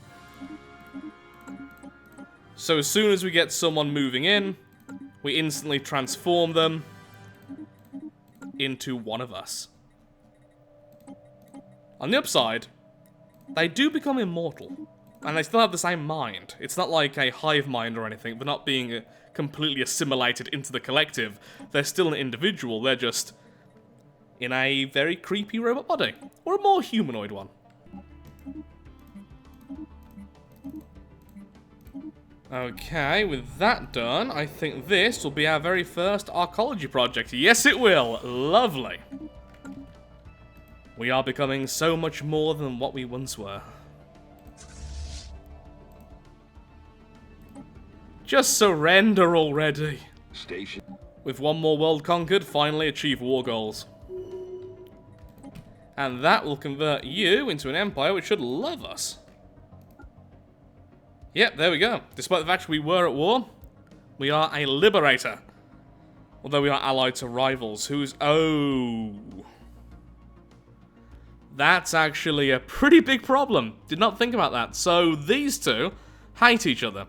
So as soon as we get someone moving in, we instantly transform them into one of us. On the upside, they do become immortal. And they still have the same mind. It's not like a hive mind or anything. They're not being completely assimilated into the collective. They're still an individual. They're just in a very creepy robot body. Or a more humanoid one. Okay, with that done, I think this will be our very first archaeology project. Yes, it will. Lovely. We are becoming so much more than what we once were. Just surrender already. Station. With one more world conquered, finally achieve war goals. And that will convert you into an empire which should love us. Yep, there we go. Despite the fact we were at war, we are a liberator. Although we are allied to rivals whose... Oh. That's actually a pretty big problem. Did not think about that. So these two hate each other.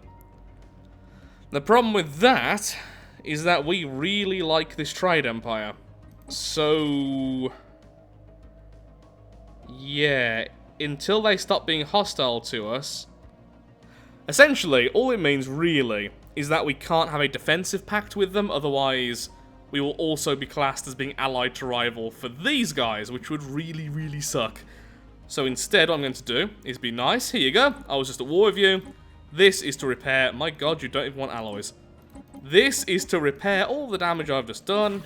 The problem with that is that we really like this trade empire. So... yeah, until they stop being hostile to us... Essentially, all it means, really, is that we can't have a defensive pact with them, otherwise we will also be classed as being allied to rival for these guys, which would really, really suck. So instead, what I'm going to do is be nice. Here you go. I was just at war with you. This is to repair... My god, you don't even want alloys. This is to repair all the damage I've just done.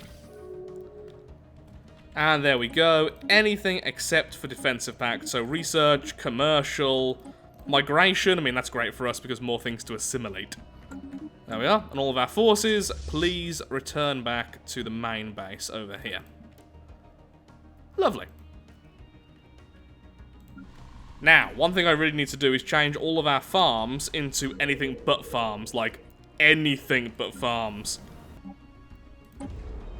And there we go. Anything except for defensive pact. So research, commercial... Migration, I mean, that's great for us because more things to assimilate. There we are. And all of our forces, please return back to the main base over here. Lovely. Now, one thing I really need to do is change all of our farms into anything but farms. Like, anything but farms.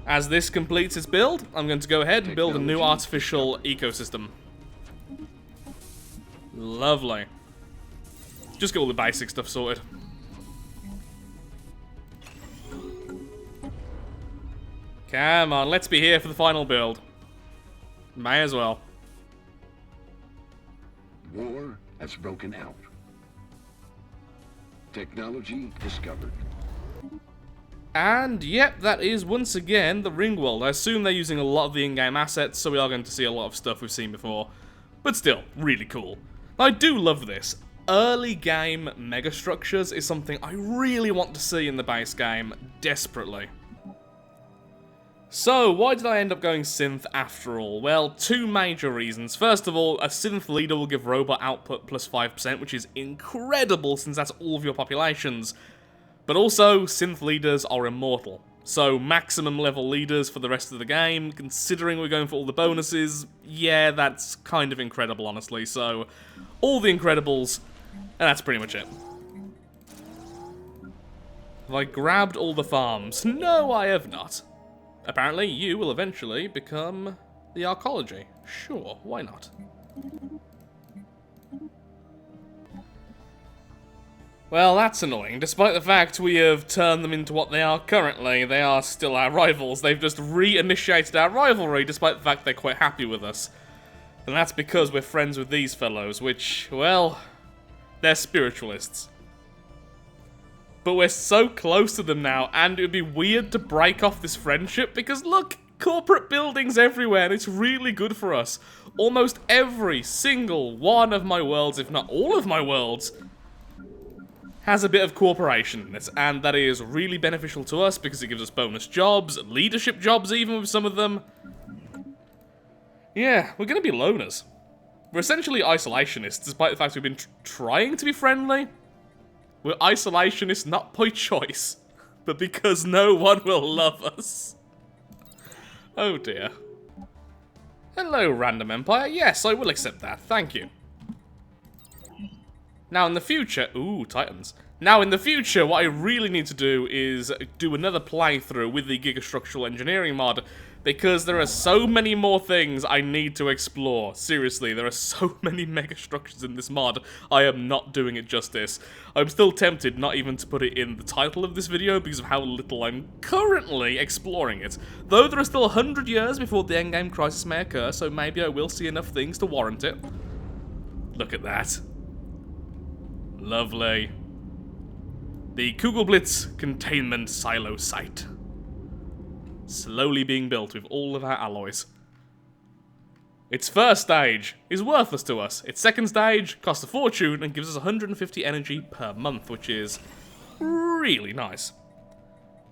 As this completes its build, I'm going to go ahead and build a new artificial ecosystem. Lovely. Just get all the basic stuff sorted. Come on, let's be here for the final build. May as well. War has broken out. Technology discovered. And, yep, that is once again the ring world. I assume they're using a lot of the in-game assets, so we are going to see a lot of stuff we've seen before. But still, really cool. I do love this. Early game megastructures is something I really want to see in the base game, desperately. So, why did I end up going synth after all? Well, two major reasons. First of all, a synth leader will give robot output plus 5%, which is incredible since that's all of your populations. But also, synth leaders are immortal. So, maximum level leaders for the rest of the game, considering we're going for all the bonuses, yeah, that's kind of incredible, honestly. So, all the Incredibles, and that's pretty much it. Have I grabbed all the farms? No, I have not. Apparently, you will eventually become the archaeology. Sure, why not? Well, that's annoying. Despite the fact we have turned them into what they are currently, they are still our rivals. They've just reinitiated our rivalry, despite the fact they're quite happy with us. And that's because we're friends with these fellows, which, well, they're spiritualists. But we're so close to them now, and it would be weird to break off this friendship because look, corporate buildings everywhere, and it's really good for us. Almost every single one of my worlds, if not all of my worlds, has a bit of cooperation in it, and that is really beneficial to us because it gives us bonus jobs, leadership jobs even with some of them. Yeah, we're gonna be loners. We're essentially isolationists, despite the fact we've been trying to be friendly. We're isolationists not by choice, but because no one will love us. Oh dear. Hello, Random Empire. Yes, I will accept that. Thank you. Now in the future... Ooh, Titans. Now in the future, what I really need to do is do another playthrough with the Gigastructural Engineering mod, because there are so many more things I need to explore. Seriously, there are so many megastructures in this mod, I am not doing it justice. I'm still tempted not even to put it in the title of this video because of how little I'm currently exploring it. Though there are still 100 years before the endgame crisis may occur, so maybe I will see enough things to warrant it. Look at that. Lovely. The Kugelblitz containment silo site. Slowly being built with all of our alloys. Its first stage is worthless to us. Its second stage costs a fortune and gives us 150 energy per month, which is really nice.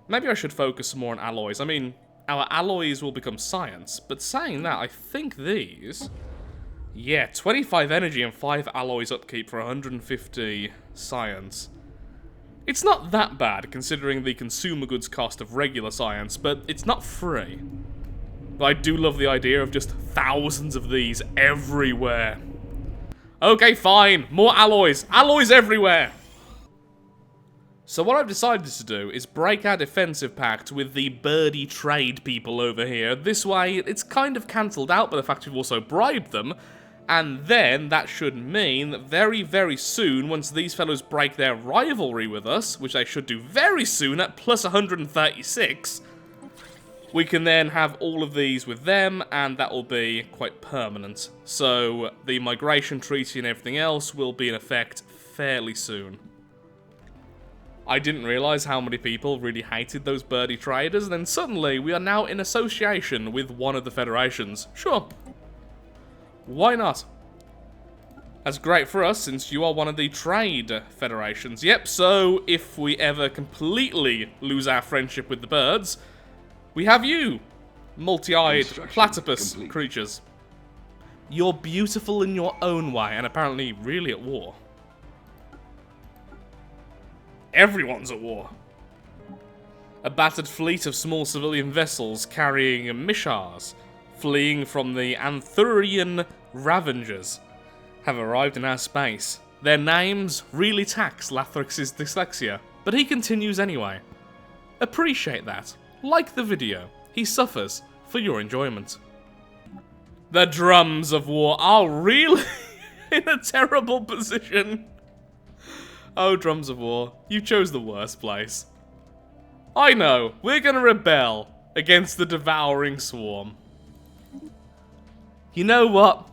Maybe I should focus some more on alloys. I mean, our alloys will become science, but saying that, I think these... Yeah, 25 energy and 5 alloys upkeep for 150 science. It's not that bad, considering the consumer goods cost of regular science, but it's not free. But I do love the idea of just thousands of these everywhere. Okay, fine. More alloys. Alloys everywhere! So what I've decided to do is break our defensive pact with the birdie trade people over here. This way, it's kind of cancelled out by the fact we've also bribed them. And then, that should mean that very, very soon, once these fellows break their rivalry with us, which they should do very soon at plus 136, we can then have all of these with them, and that will be quite permanent. So, the migration treaty and everything else will be in effect fairly soon. I didn't realise how many people really hated those birdie traders, and then suddenly we are now in association with one of the federations. Sure. Why not? That's great for us, since you are one of the trade federations. Yep, so if we ever completely lose our friendship with the birds, we have you, multi-eyed platypus creatures. You're beautiful in your own way, and apparently really at war. Everyone's at war. A battered fleet of small civilian vessels carrying mishars, fleeing from the Anthurian Ravengers, have arrived in our space. Their names really tax Lathrix's dyslexia, but he continues anyway. Appreciate that. Like the video. He suffers for your enjoyment. The drums of war are really in a terrible position. Oh, drums of war, you chose the worst place. I know, we're gonna rebel against the devouring swarm. You know what?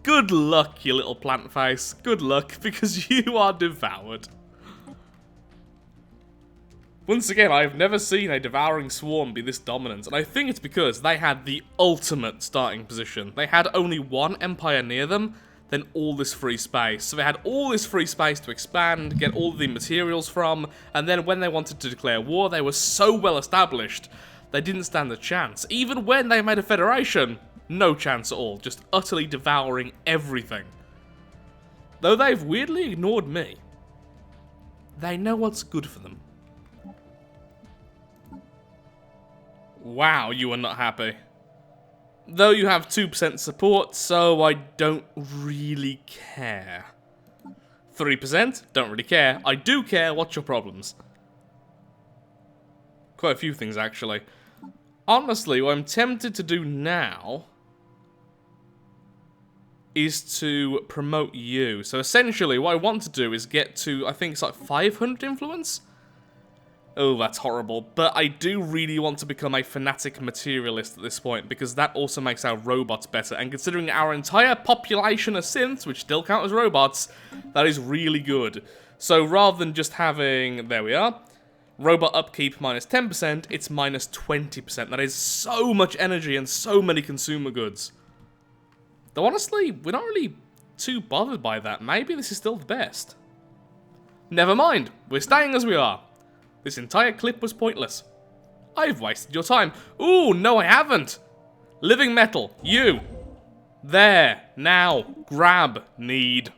Good luck, you little plant face. Good luck, because you are devoured. Once again, I've never seen a devouring swarm be this dominant, and I think it's because they had the ultimate starting position. They had only one empire near them, then all this free space. So they had all this free space to expand, get all the materials from, and then when they wanted to declare war, they were so well established, they didn't stand a chance. Even when they made a federation, no chance at all, just utterly devouring everything. Though they've weirdly ignored me. They know what's good for them. Wow, you are not happy. Though you have 2% support, so I don't really care. 3%? Don't really care. I do care. What's your problems? Quite a few things, actually. Honestly, what I'm tempted to do now is to promote you. So essentially, what I want to do is get to, I think it's like 500 influence? Oh, that's horrible. But I do really want to become a fanatic materialist at this point, because that also makes our robots better. And considering our entire population are synths, which still count as robots, that is really good. So rather than just having, there we are, robot upkeep minus 10%, it's minus 20%. That is so much energy and so many consumer goods. Though honestly, we're not really too bothered by that. Maybe this is still the best. Never mind, we're staying as we are. This entire clip was pointless. I've wasted your time. Ooh, no I haven't. Living metal, you. There, now, grab, need.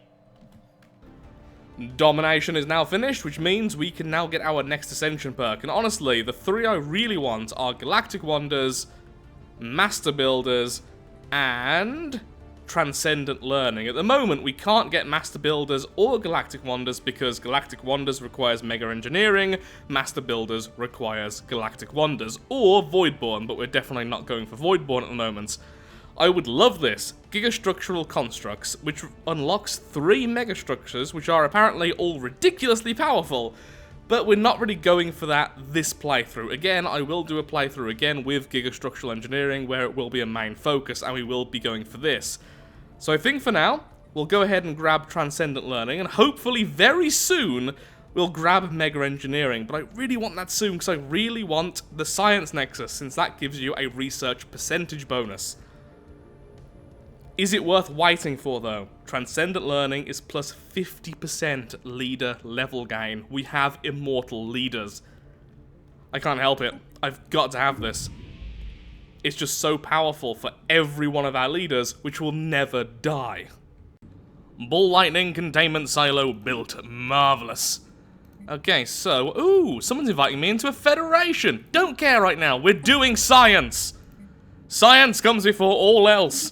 Domination is now finished, which means we can now get our next ascension perk. And honestly, the three I really want are Galactic Wonders, Master Builders, and Transcendent Learning. At the moment, we can't get Master Builders or Galactic Wonders because Galactic Wonders requires Mega Engineering, Master Builders requires Galactic Wonders, or Voidborn, but we're definitely not going for Voidborn at the moment. I would love this. Gigastructural Constructs, which unlocks 3 megastructures, which are apparently all ridiculously powerful, but we're not really going for that this playthrough. Again, I will do a playthrough again with Gigastructural Engineering, where it will be a main focus, and we will be going for this. So I think for now, we'll go ahead and grab Transcendent Learning, and hopefully very soon, we'll grab Mega Engineering. But I really want that soon, because I really want the Science Nexus, since that gives you a research percentage bonus. Is it worth waiting for, though? Transcendent Learning is plus 50% leader level gain. We have immortal leaders. I can't help it. I've got to have this. It's just so powerful for every one of our leaders, which will never die. Ball Lightning Containment Silo built. Marvelous. Okay, so... Ooh, someone's inviting me into a federation. Don't care right now. We're doing science. Science comes before all else.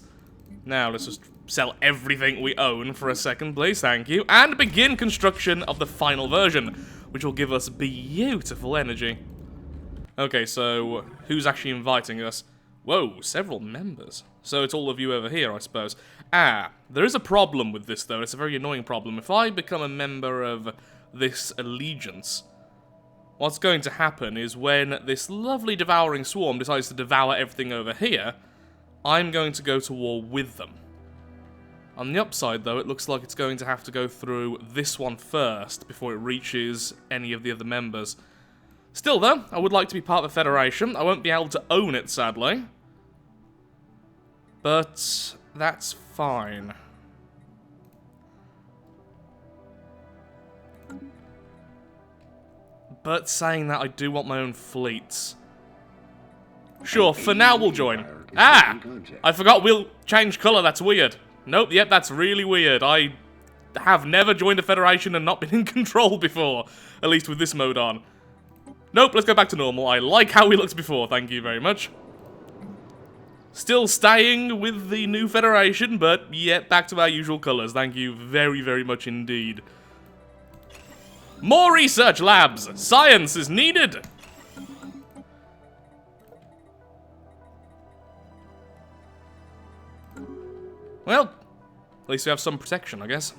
Now, let's just sell everything we own for a second, please. Thank you. And begin construction of the final version, which will give us beautiful energy. Okay, so who's actually inviting us? Whoa, several members. So it's all of you over here, I suppose. Ah, there is a problem with this, though. It's a very annoying problem. If I become a member of this allegiance, what's going to happen is when this lovely devouring swarm decides to devour everything over here, I'm going to go to war with them. On the upside, though, it looks like it's going to have to go through this one first before it reaches any of the other members. Still, though, I would like to be part of a federation. I won't be able to own it, sadly. But that's fine. But saying that, I do want my own fleets. Sure, for now we'll join. Ah! I forgot we'll change colour, that's weird. Nope, yep, that's really weird. I have never joined a federation and not been in control before. At least with this mode on. Nope, let's go back to normal. I like how we looked before, thank you very much. Still staying with the new federation, but yet back to our usual colours. Thank you very, very much indeed. More research labs! Science is needed! Well, at least we have some protection, I guess.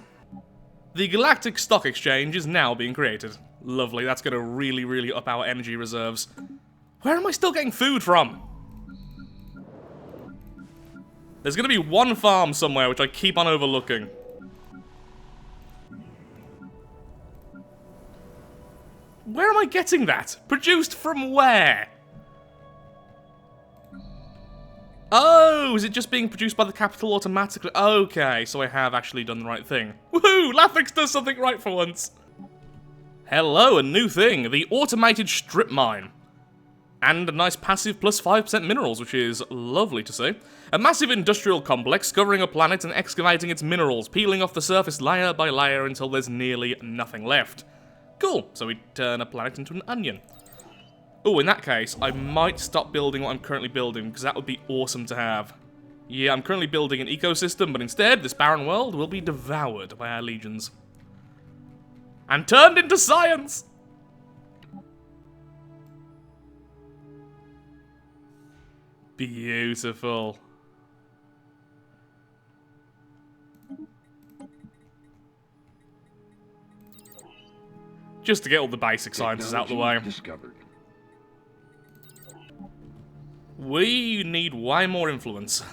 The Galactic Stock Exchange is now being created. Lovely, that's going to really, really up our energy reserves. Where am I still getting food from? There's going to be one farm somewhere which I keep on overlooking. Where am I getting that? Produced from where? Oh, is it just being produced by the capital automatically? Okay, so I have actually done the right thing. Woohoo! Lathix does something right for once! Hello, a new thing, the automated strip mine. And a nice passive plus 5% minerals, which is lovely to see. A massive industrial complex covering a planet and excavating its minerals, peeling off the surface layer by layer until there's nearly nothing left. Cool, so we turn a planet into an onion. Oh, in that case, I might stop building what I'm currently building, because that would be awesome to have. Yeah, I'm currently building an ecosystem, but instead, this barren world will be devoured by our legions. And turned into science! Beautiful. Just to get all the basic sciences out of the way. Discovered. We need way more influence.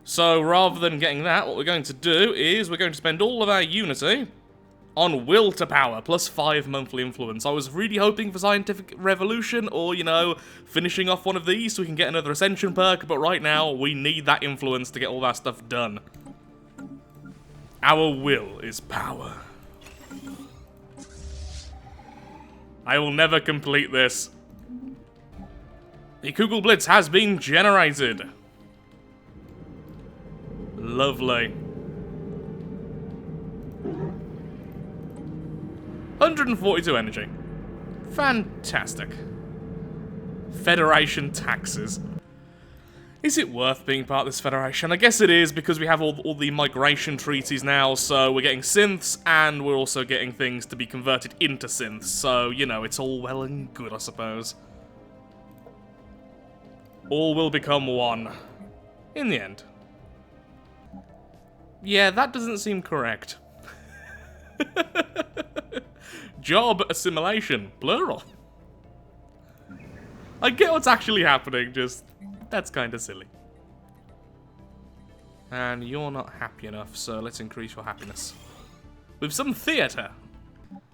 So rather than getting that, what we're going to do is we're going to spend all of our unity On will to power, plus 5 monthly influence. I was really hoping for scientific revolution, or, you know, finishing off one of these so we can get another ascension perk, but right now, we need that influence to get all that stuff done. Our will is power. I will never complete this. The Kugelblitz has been generated. Lovely. 142 energy. Fantastic. Federation taxes. Is it worth being part of this Federation? I guess it is, because we have all the migration treaties now, so we're getting synths, and we're also getting things to be converted into synths, so, you know, it's all well and good, I suppose. All will become one. In the end. Yeah, that doesn't seem correct. Job assimilation, plural. I get what's actually happening, just... that's kinda silly. And you're not happy enough, so let's increase your happiness. With some theatre.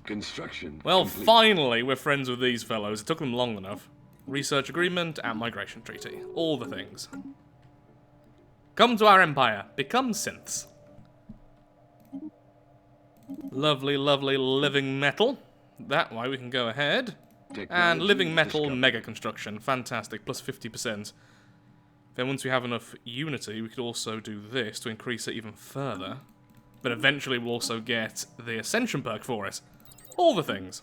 Construction. Well, complete. finally, we're friends with these fellows. It took them long enough. Research agreement and migration treaty. All the things. Come to our empire. Become synths. Lovely, lovely living metal. That way we can go ahead. And living metal mega construction. Fantastic. Plus 50%. Then once we have enough unity, we could also do this to increase it even further. But eventually we'll also get the ascension perk for it. All the things.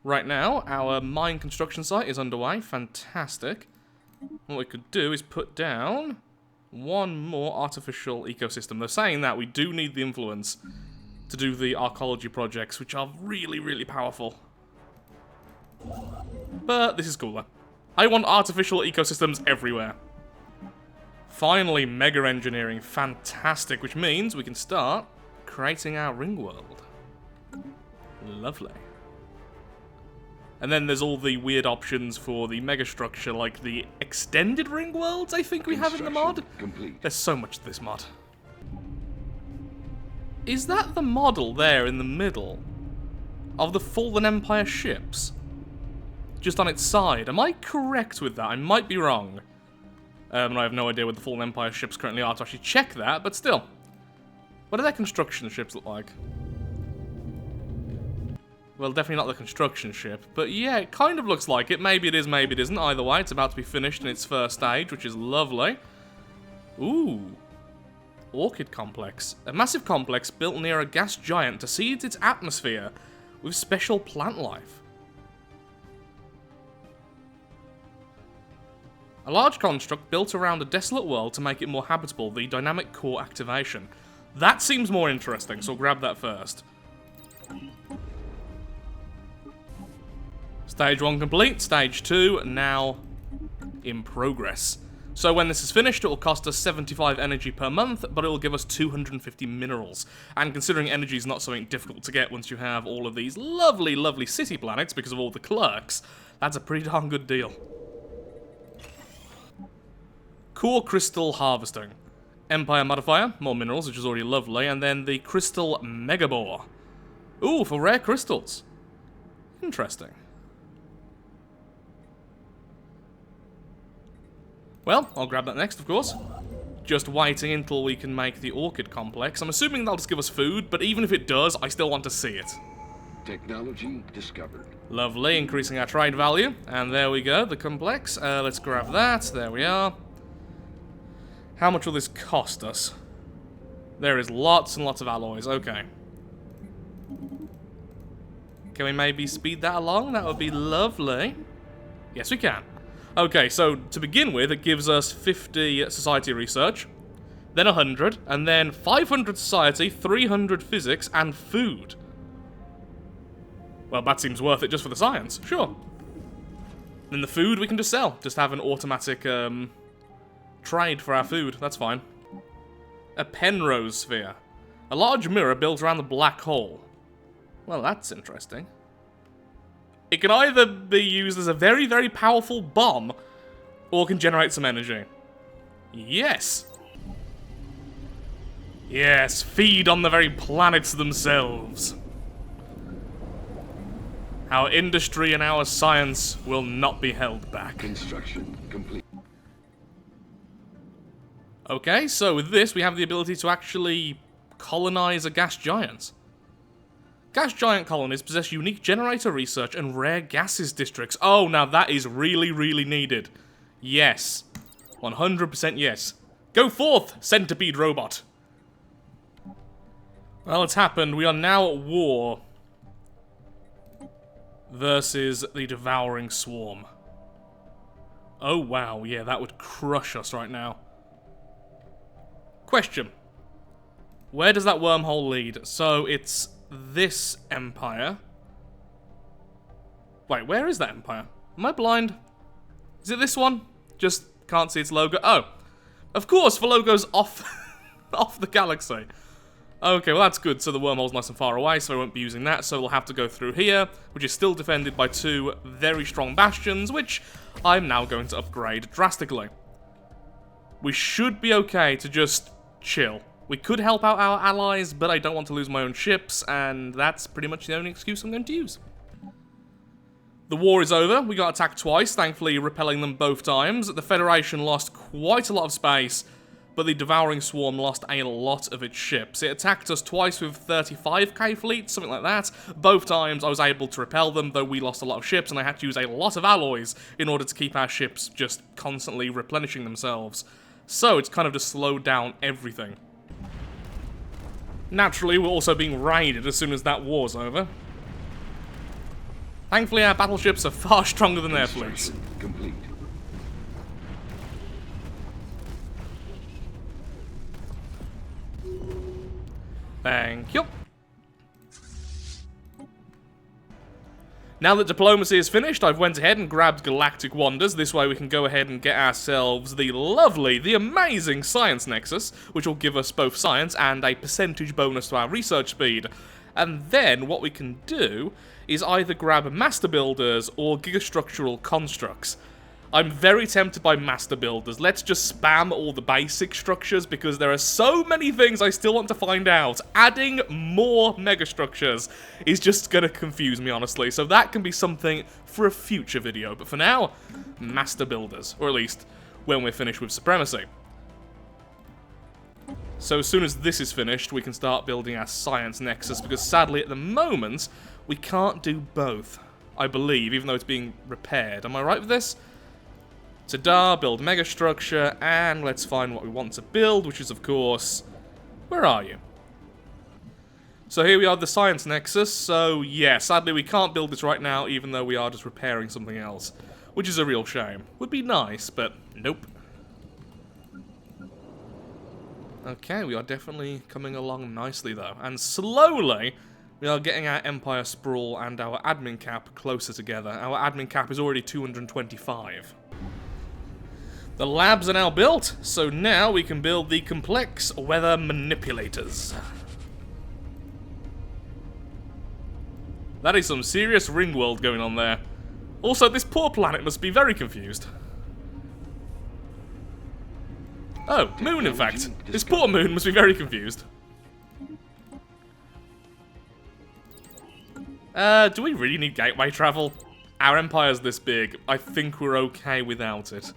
Right now, our mine construction site is underway. Fantastic. What we could do is put down one more artificial ecosystem. They're saying that we do need the influence to do the archaeology projects, which are really, really powerful. But this is cooler. I want artificial ecosystems everywhere. Finally, mega engineering. Fantastic, which means we can start creating our ring world. Lovely. And then there's all the weird options for the mega structure, like the extended ring worlds, I think we have in the mod. Complete. There's so much to this mod. Is that the model there in the middle of the Fallen Empire ships? Just on its side. Am I correct with that? I might be wrong. And I have no idea what the Fallen Empire ships currently are to actually check that, but still. What do their construction ships look like? Well, definitely not the construction ship, but yeah, it kind of looks like it. Maybe it is, maybe it isn't. Either way, it's about to be finished in its first stage, which is lovely. Ooh. Orchid complex. A massive complex built near a gas giant to seed its atmosphere with special plant life. A large construct built around a desolate world to make it more habitable, the dynamic core activation. That seems more interesting, so I'll grab that first. Stage 1 complete, Stage 2 now in progress. So when this is finished, it will cost us 75 energy per month, but it will give us 250 minerals. And considering energy is not something difficult to get once you have all of these lovely, lovely city planets because of all the clerks, that's a pretty darn good deal. Core crystal harvesting. Empire modifier, more minerals, which is already lovely, and then the crystal megabore. Ooh, for rare crystals. Interesting. Well, I'll grab that next, of course. Just waiting until we can make the orchid complex. I'm assuming that'll just give us food, but even if it does, I still want to see it. Technology discovered. Lovely, increasing our trade value. And there we go, the complex. Let's grab that. There we are. How much will this cost us? There is lots and lots of alloys. Okay. Can we maybe speed that along? That would be lovely. Yes, we can. Okay, so to begin with, it gives us 50 society research, then 100, and then 500 society, 300 physics, and food. Well, that seems worth it just for the science, sure. Then the food we can just sell. Just have an automatic trade for our food, that's fine. A Penrose sphere. A large mirror built around the black hole. Well, that's interesting. It can either be used as a very, very powerful bomb, or can generate some energy. Yes! Yes, feed on the very planets themselves. Our industry and our science will not be held back. Construction complete. Okay, so with this, we have the ability to actually colonize a gas giant. Gas giant colonies possess unique generator research and rare gases districts. Oh, now that is really, really needed. Yes. 100% yes. Go forth, centipede robot. Well, it's happened. We are now at war versus the devouring swarm. Oh, wow. Yeah, that would crush us right now. Question. Where does that wormhole lead? So, it's this empire. Wait, where is that empire? Am I blind? Is it this one? Just can't see its logo. Oh. Of course, the logo's off, off the galaxy. Okay, well that's good. So the wormhole's nice and far away, so I won't be using that. So we'll have to go through here, which is still defended by 2 very strong bastions, which I'm now going to upgrade drastically. We should be okay to just chill. We could help out our allies, but I don't want to lose my own ships, and that's pretty much the only excuse I'm going to use. The war is over. We got attacked twice, thankfully repelling them both times. The Federation lost quite a lot of space, but the Devouring Swarm lost a lot of its ships. It attacked us twice with 35k fleets, something like that. Both times I was able to repel them, though we lost a lot of ships, and I had to use a lot of alloys in order to keep our ships just constantly replenishing themselves. So it's kind of just slowed down everything. Naturally, we're also being raided as soon as that war's over. Thankfully, our battleships are far stronger than their fleets. Complete. Thank you. Now that diplomacy is finished, I've went ahead and grabbed Galactic Wonders. This way we can go ahead and get ourselves the lovely, the amazing Science Nexus, which will give us both science and a percentage bonus to our research speed. And then what we can do is either grab Master Builders or Gigastructural Constructs. I'm very tempted by Master Builders. Let's just spam all the basic structures because there are so many things I still want to find out. Adding more megastructures is just going to confuse me, honestly. So that can be something for a future video. But for now, Master Builders. Or at least when we're finished with Supremacy. So as soon as this is finished, we can start building our Science Nexus. Because sadly, at the moment, we can't do both. I believe, even though it's being repaired. Am I right with this? Ta-da, build megastructure, and let's find what we want to build, which is, of course, where are you? So here we are, the Science Nexus, so yeah, sadly we can't build this right now, even though we are just repairing something else, which is a real shame. Would be nice, but nope. Okay, we are definitely coming along nicely, though, and slowly we are getting our Empire Sprawl and our admin cap closer together. Our admin cap is already 225. The labs are now built, so now we can build the complex weather manipulators. That is some serious ring world going on there. Also, this poor planet must be very confused. Oh, Moon, in fact. This poor Moon must be very confused. Do we really need gateway travel? Our empire's this big. I think we're okay without it.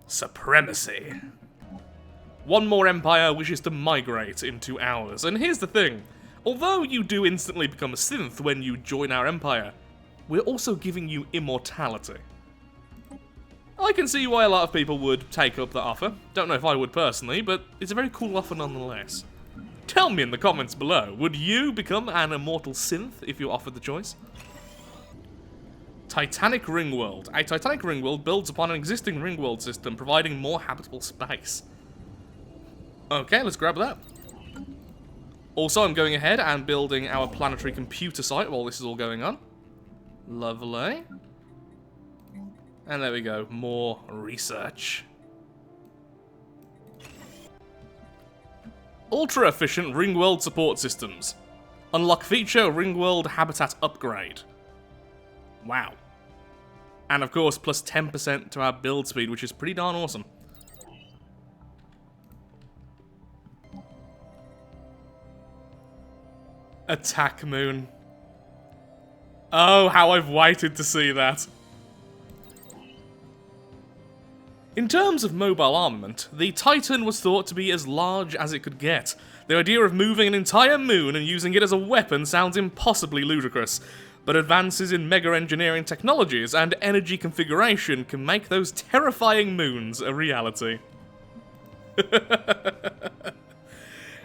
Supremacy. One more empire wishes to migrate into ours. And here's the thing. Although you do instantly become a synth when you join our empire, we're also giving you immortality. I can see why a lot of people would take up that offer. Don't know if I would personally, but it's a very cool offer nonetheless. Tell me in the comments below, would you become an immortal synth if you offered the choice? Titanic Ringworld. A Titanic Ringworld builds upon an existing Ringworld system, providing more habitable space. Okay, let's grab that. Also, I'm going ahead and building our planetary computer site while this is all going on. Lovely. And there we go, more research. Ultra-efficient Ringworld support systems. Unlock feature Ringworld habitat upgrade. Wow. And of course, plus 10% to our build speed, which is pretty darn awesome. Attack moon. Oh, how I've waited to see that. In terms of mobile armament, the Titan was thought to be as large as it could get. The idea of moving an entire moon and using it as a weapon sounds impossibly ludicrous, but advances in mega engineering technologies and energy configuration can make those terrifying moons a reality.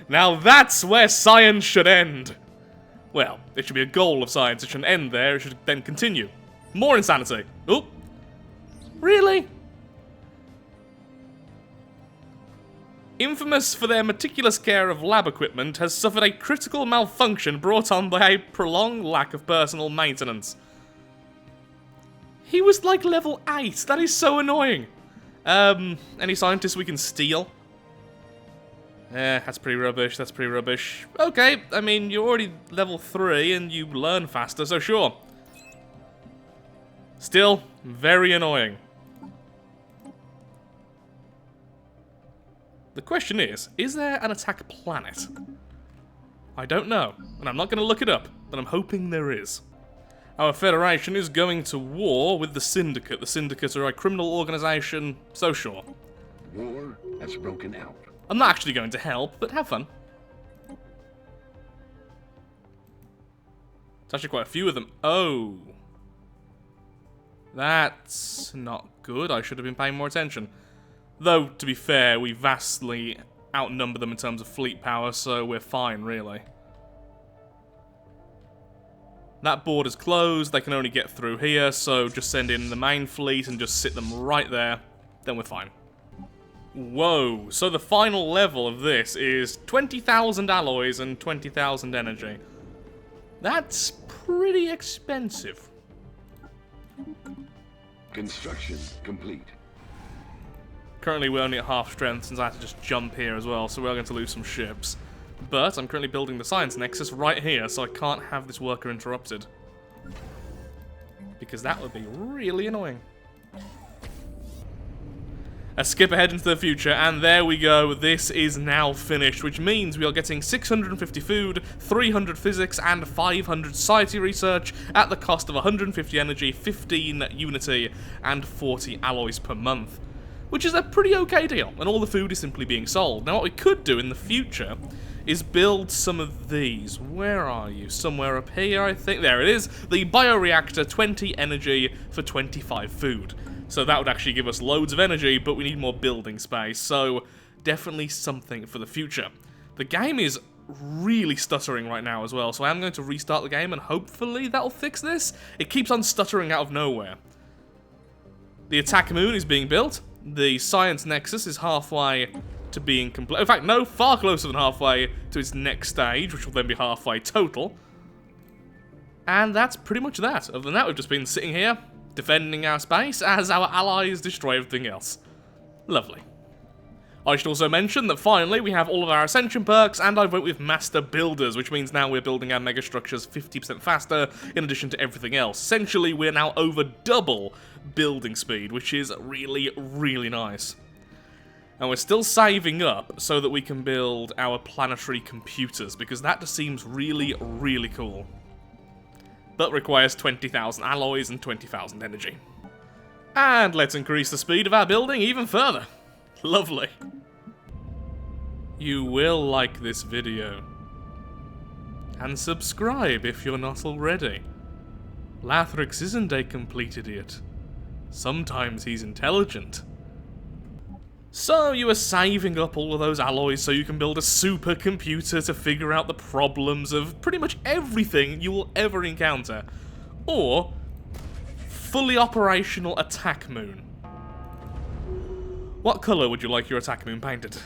Now that's where science should end. Well, it should be a goal of science, it shouldn't end there, it should then continue. More insanity. Oh, really? Infamous for their meticulous care of lab equipment, has suffered a critical malfunction brought on by a prolonged lack of personal maintenance. He was like level 8, that is so annoying. Any scientists we can steal? That's pretty rubbish, that's pretty rubbish. Okay, I mean, you're already level 3 and you learn faster, so sure. Still, very annoying. The question is there an attack planet? I don't know, and I'm not going to look it up, but I'm hoping there is. Our Federation is going to war with the Syndicate. The Syndicate are a criminal organization, so sure. War has broken out. I'm not actually going to help, but have fun. It's actually quite a few of them. Oh. That's not good. I should have been paying more attention. Though, to be fair, we vastly outnumber them in terms of fleet power, so we're fine, really. That border's closed, they can only get through here, so just send in the main fleet and just sit them right there, then we're fine. Whoa, so the final level of this is 20,000 alloys and 20,000 energy. That's pretty expensive. Construction complete. Currently we're only at half strength since I had to just jump here as well, so we're going to lose some ships. But I'm currently building the science nexus right here, so I can't have this worker interrupted. Because that would be really annoying. A skip ahead into the future, and there we go, this is now finished, which means we are getting 650 food, 300 physics, and 500 society research at the cost of 150 energy, 15 unity, and 40 alloys per month. Which is a pretty okay deal, and all the food is simply being sold. Now what we could do in the future is build some of these. Where are you? Somewhere up here, I think. There it is. The bioreactor, 20 energy for 25 food. So that would actually give us loads of energy, but we need more building space. So definitely something for the future. The game is really stuttering right now as well, so I am going to restart the game and hopefully that'll fix this. It keeps on stuttering out of nowhere. The attack moon is being built. The science nexus is halfway to being complete. In fact, no, far closer than halfway to its next stage, which will then be halfway total. And that's pretty much that. Other than that, we've just been sitting here, defending our space as our allies destroy everything else. Lovely. I should also mention that finally we have all of our Ascension perks, and I went with Master Builders, which means now we're building our mega structures 50% faster, in addition to everything else. Essentially, we're now over double building speed, which is really, really nice. And we're still saving up so that we can build our planetary computers, because that just seems really, really cool. But requires 20,000 alloys and 20,000 energy. And let's increase the speed of our building even further. Lovely. You will like this video. And subscribe if you're not already. Lathrix isn't a complete idiot. Sometimes he's intelligent. So you are saving up all of those alloys so you can build a supercomputer to figure out the problems of pretty much everything you will ever encounter. Or fully operational attack moon. What colour would you like your attack moon painted?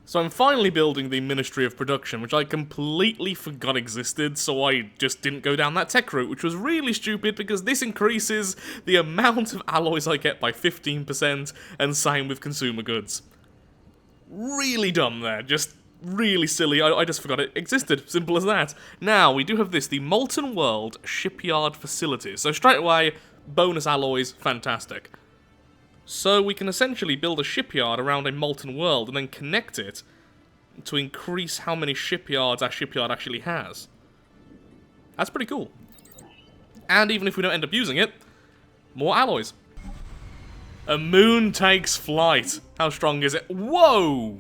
So I'm finally building the Ministry of Production, which I completely forgot existed, so I just didn't go down that tech route, which was really stupid because this increases the amount of alloys I get by 15%, and same with consumer goods. Really dumb there, just really silly, I just forgot it existed, simple as that. Now, we do have this, the Molten World Shipyard Facilities, so straight away, bonus alloys, fantastic. So we can essentially build a shipyard around a molten world and then connect it to increase how many shipyards our shipyard actually has. That's pretty cool. And even if we don't end up using it, more alloys. A moon takes flight. How strong is it? Whoa!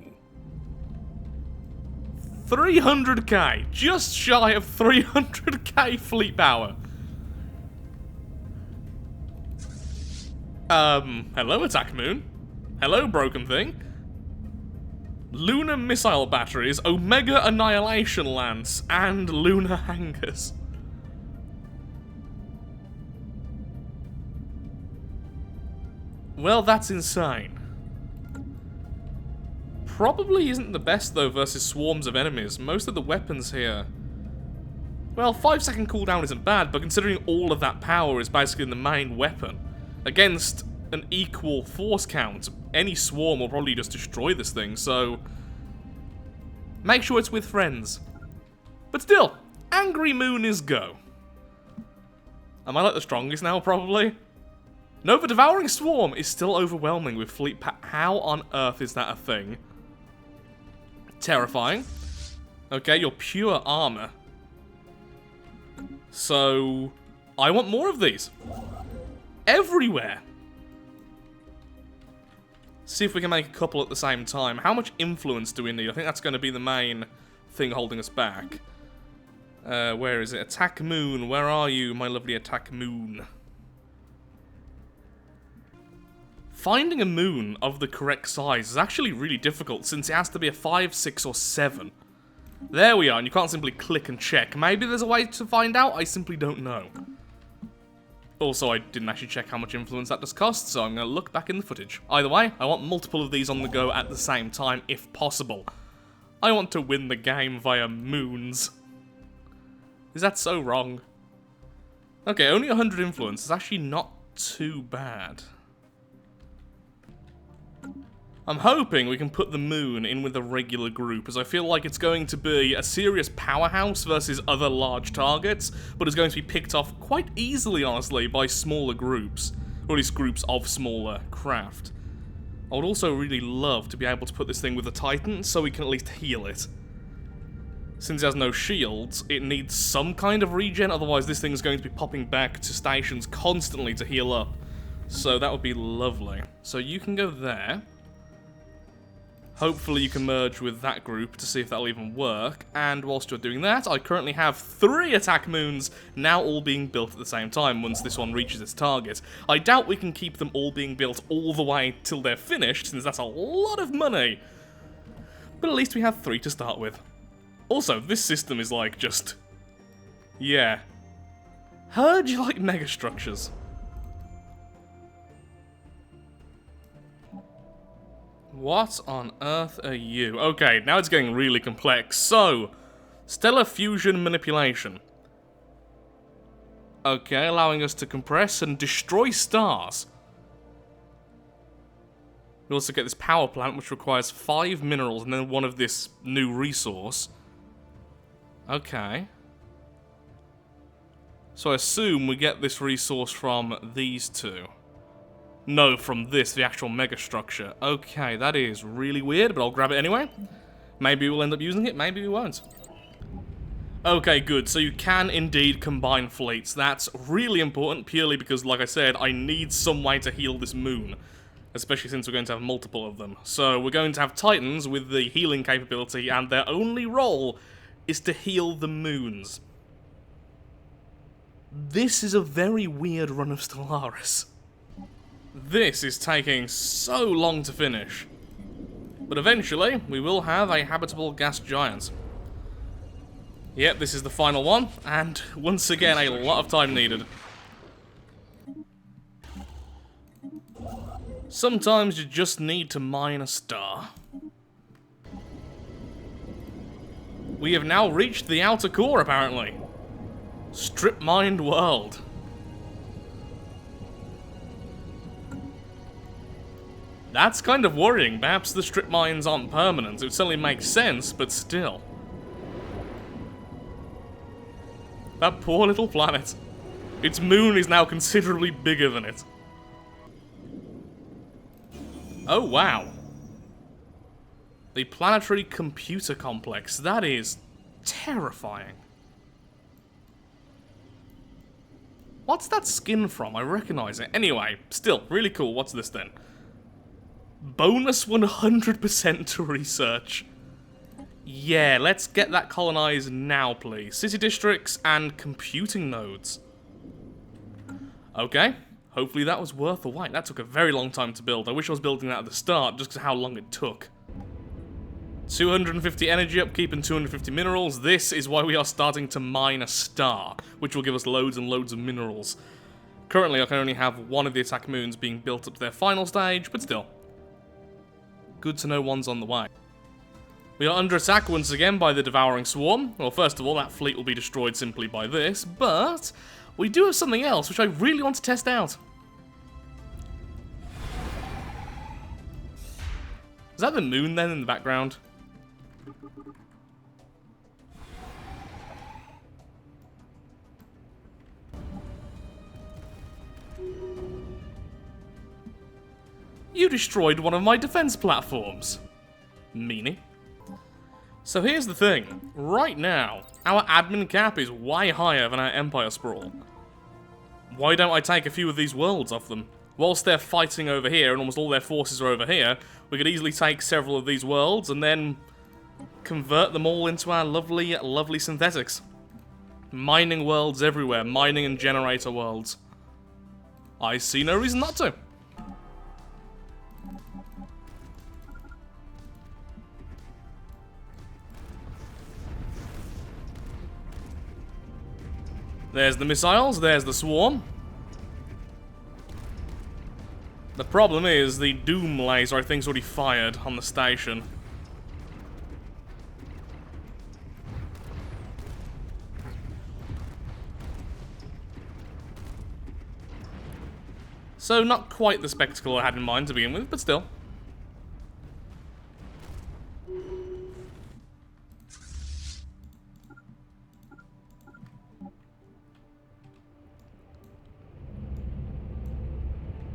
300k. Just shy of 300k fleet power. Hello, Attack Moon. Hello, Broken Thing. Lunar Missile Batteries, Omega Annihilation Lance, and Lunar Hangars. Well, that's insane. Probably isn't the best, though, versus swarms of enemies. Most of the weapons here... Well, 5-second cooldown isn't bad, but considering all of that power is basically the main weapon, against an equal force count, any swarm will probably just destroy this thing, so... Make sure it's with friends. But still, Angry Moon is go. Am I like the strongest now, probably? No, the Devouring Swarm is still overwhelming with fleet how on earth is that a thing? Terrifying. Okay, you're pure armor. So, I want more of these. Everywhere. See if we can make a couple at the same time. How much influence do we need? I think that's going to be the main thing holding us back. Where is it? Attack Moon. Where are you, my lovely Attack Moon? Finding a moon of the correct size is actually really difficult since it has to be a 5, 6, or 7. There we are, and you can't simply click and check. Maybe there's a way to find out, I simply don't know. Also, I didn't actually check how much influence that does cost, so I'm going to look back in the footage. Either way, I want multiple of these on the go at the same time, if possible. I want to win the game via moons. Is that so wrong? Okay, only 100 influence is actually not too bad. I'm hoping we can put the moon in with a regular group, as I feel like it's going to be a serious powerhouse versus other large targets, but it's going to be picked off quite easily, honestly, by smaller groups, or at least groups of smaller craft. I would also really love to be able to put this thing with a Titan, so we can at least heal it. Since it has no shields, it needs some kind of regen, otherwise this thing's going to be popping back to stations constantly to heal up. So that would be lovely. So you can go there. Hopefully you can merge with that group to see if that'll even work, and whilst you're doing that, I currently have 3 attack moons now all being built at the same time once this one reaches its target. I doubt we can keep them all being built all the way till they're finished, since that's a lot of money, but at least we have 3 to start with. Also, this system is like just... yeah. Heard you like megastructures. What on earth are you? Okay, now it's getting really complex. So, stellar fusion manipulation. Okay, allowing us to compress and destroy stars. We also get this power plant, which requires 5 minerals and then 1 of this new resource. Okay. So I assume we get this resource from these 2. No, from this, the actual megastructure. Okay, that is really weird, but I'll grab it anyway. Maybe we'll end up using it, maybe we won't. Okay, good. So you can indeed combine fleets. That's really important, purely because, like I said, I need some way to heal this moon. Especially since we're going to have multiple of them. So we're going to have Titans with the healing capability, and their only role is to heal the moons. This is a very weird run of Stellaris. This is taking so long to finish. But eventually, we will have a habitable gas giant. Yep, this is the final one, and once again, a lot of time needed. Sometimes you just need to mine a star. We have now reached the outer core, apparently. Strip-mined world. That's kind of worrying. Perhaps the strip mines aren't permanent. It would certainly make sense, but still. That poor little planet. Its moon is now considerably bigger than it. Oh, wow. The planetary computer complex. That is terrifying. What's that skin from? I recognize it. Anyway, still, really cool. What's this then? Bonus 100% to research. Yeah, let's get that colonized now, please. City districts and computing nodes. Okay. Hopefully that was worth the wait. That took a very long time to build. I wish I was building that at the start, just because of how long it took. 250 energy upkeep and 250 minerals. This is why we are starting to mine a star, which will give us loads and loads of minerals. Currently, I can only have one of the attack moons being built up to their final stage, but still. Good to know one's on the way. We are under attack once again by the Devouring Swarm. Well, first of all, that fleet will be destroyed simply by this, but we do have something else which I really want to test out. Is that the moon then in the background? You destroyed one of my defense platforms. Meanie. So here's the thing. Right now, our admin cap is way higher than our Empire Sprawl. Why don't I take a few of these worlds off them? Whilst they're fighting over here and almost all their forces are over here, we could easily take several of these worlds and then convert them all into our lovely, lovely synthetics. Mining worlds everywhere. Mining and generator worlds. I see no reason not to. There's the missiles, there's the swarm. The problem is the Doom laser I think's already fired on the station. So not quite the spectacle I had in mind to begin with, but still.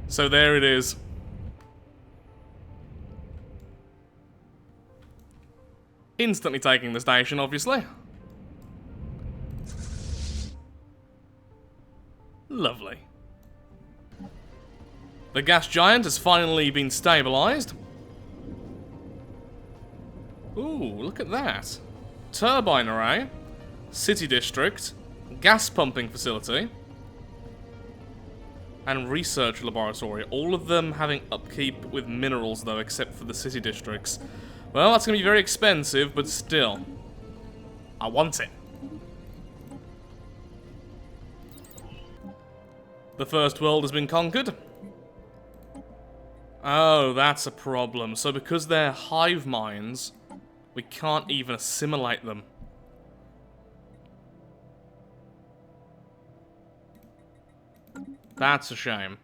So there it is. Instantly taking the station, obviously. Lovely. The gas giant has finally been stabilized. Ooh, look at that. Turbine array, city district, gas pumping facility, and research laboratory. All of them having upkeep with minerals, though, except for the city districts. Well, that's going to be very expensive, but still. I want it. The first world has been conquered. Oh, that's a problem. So because they're hive minds, we can't even assimilate them. That's a shame.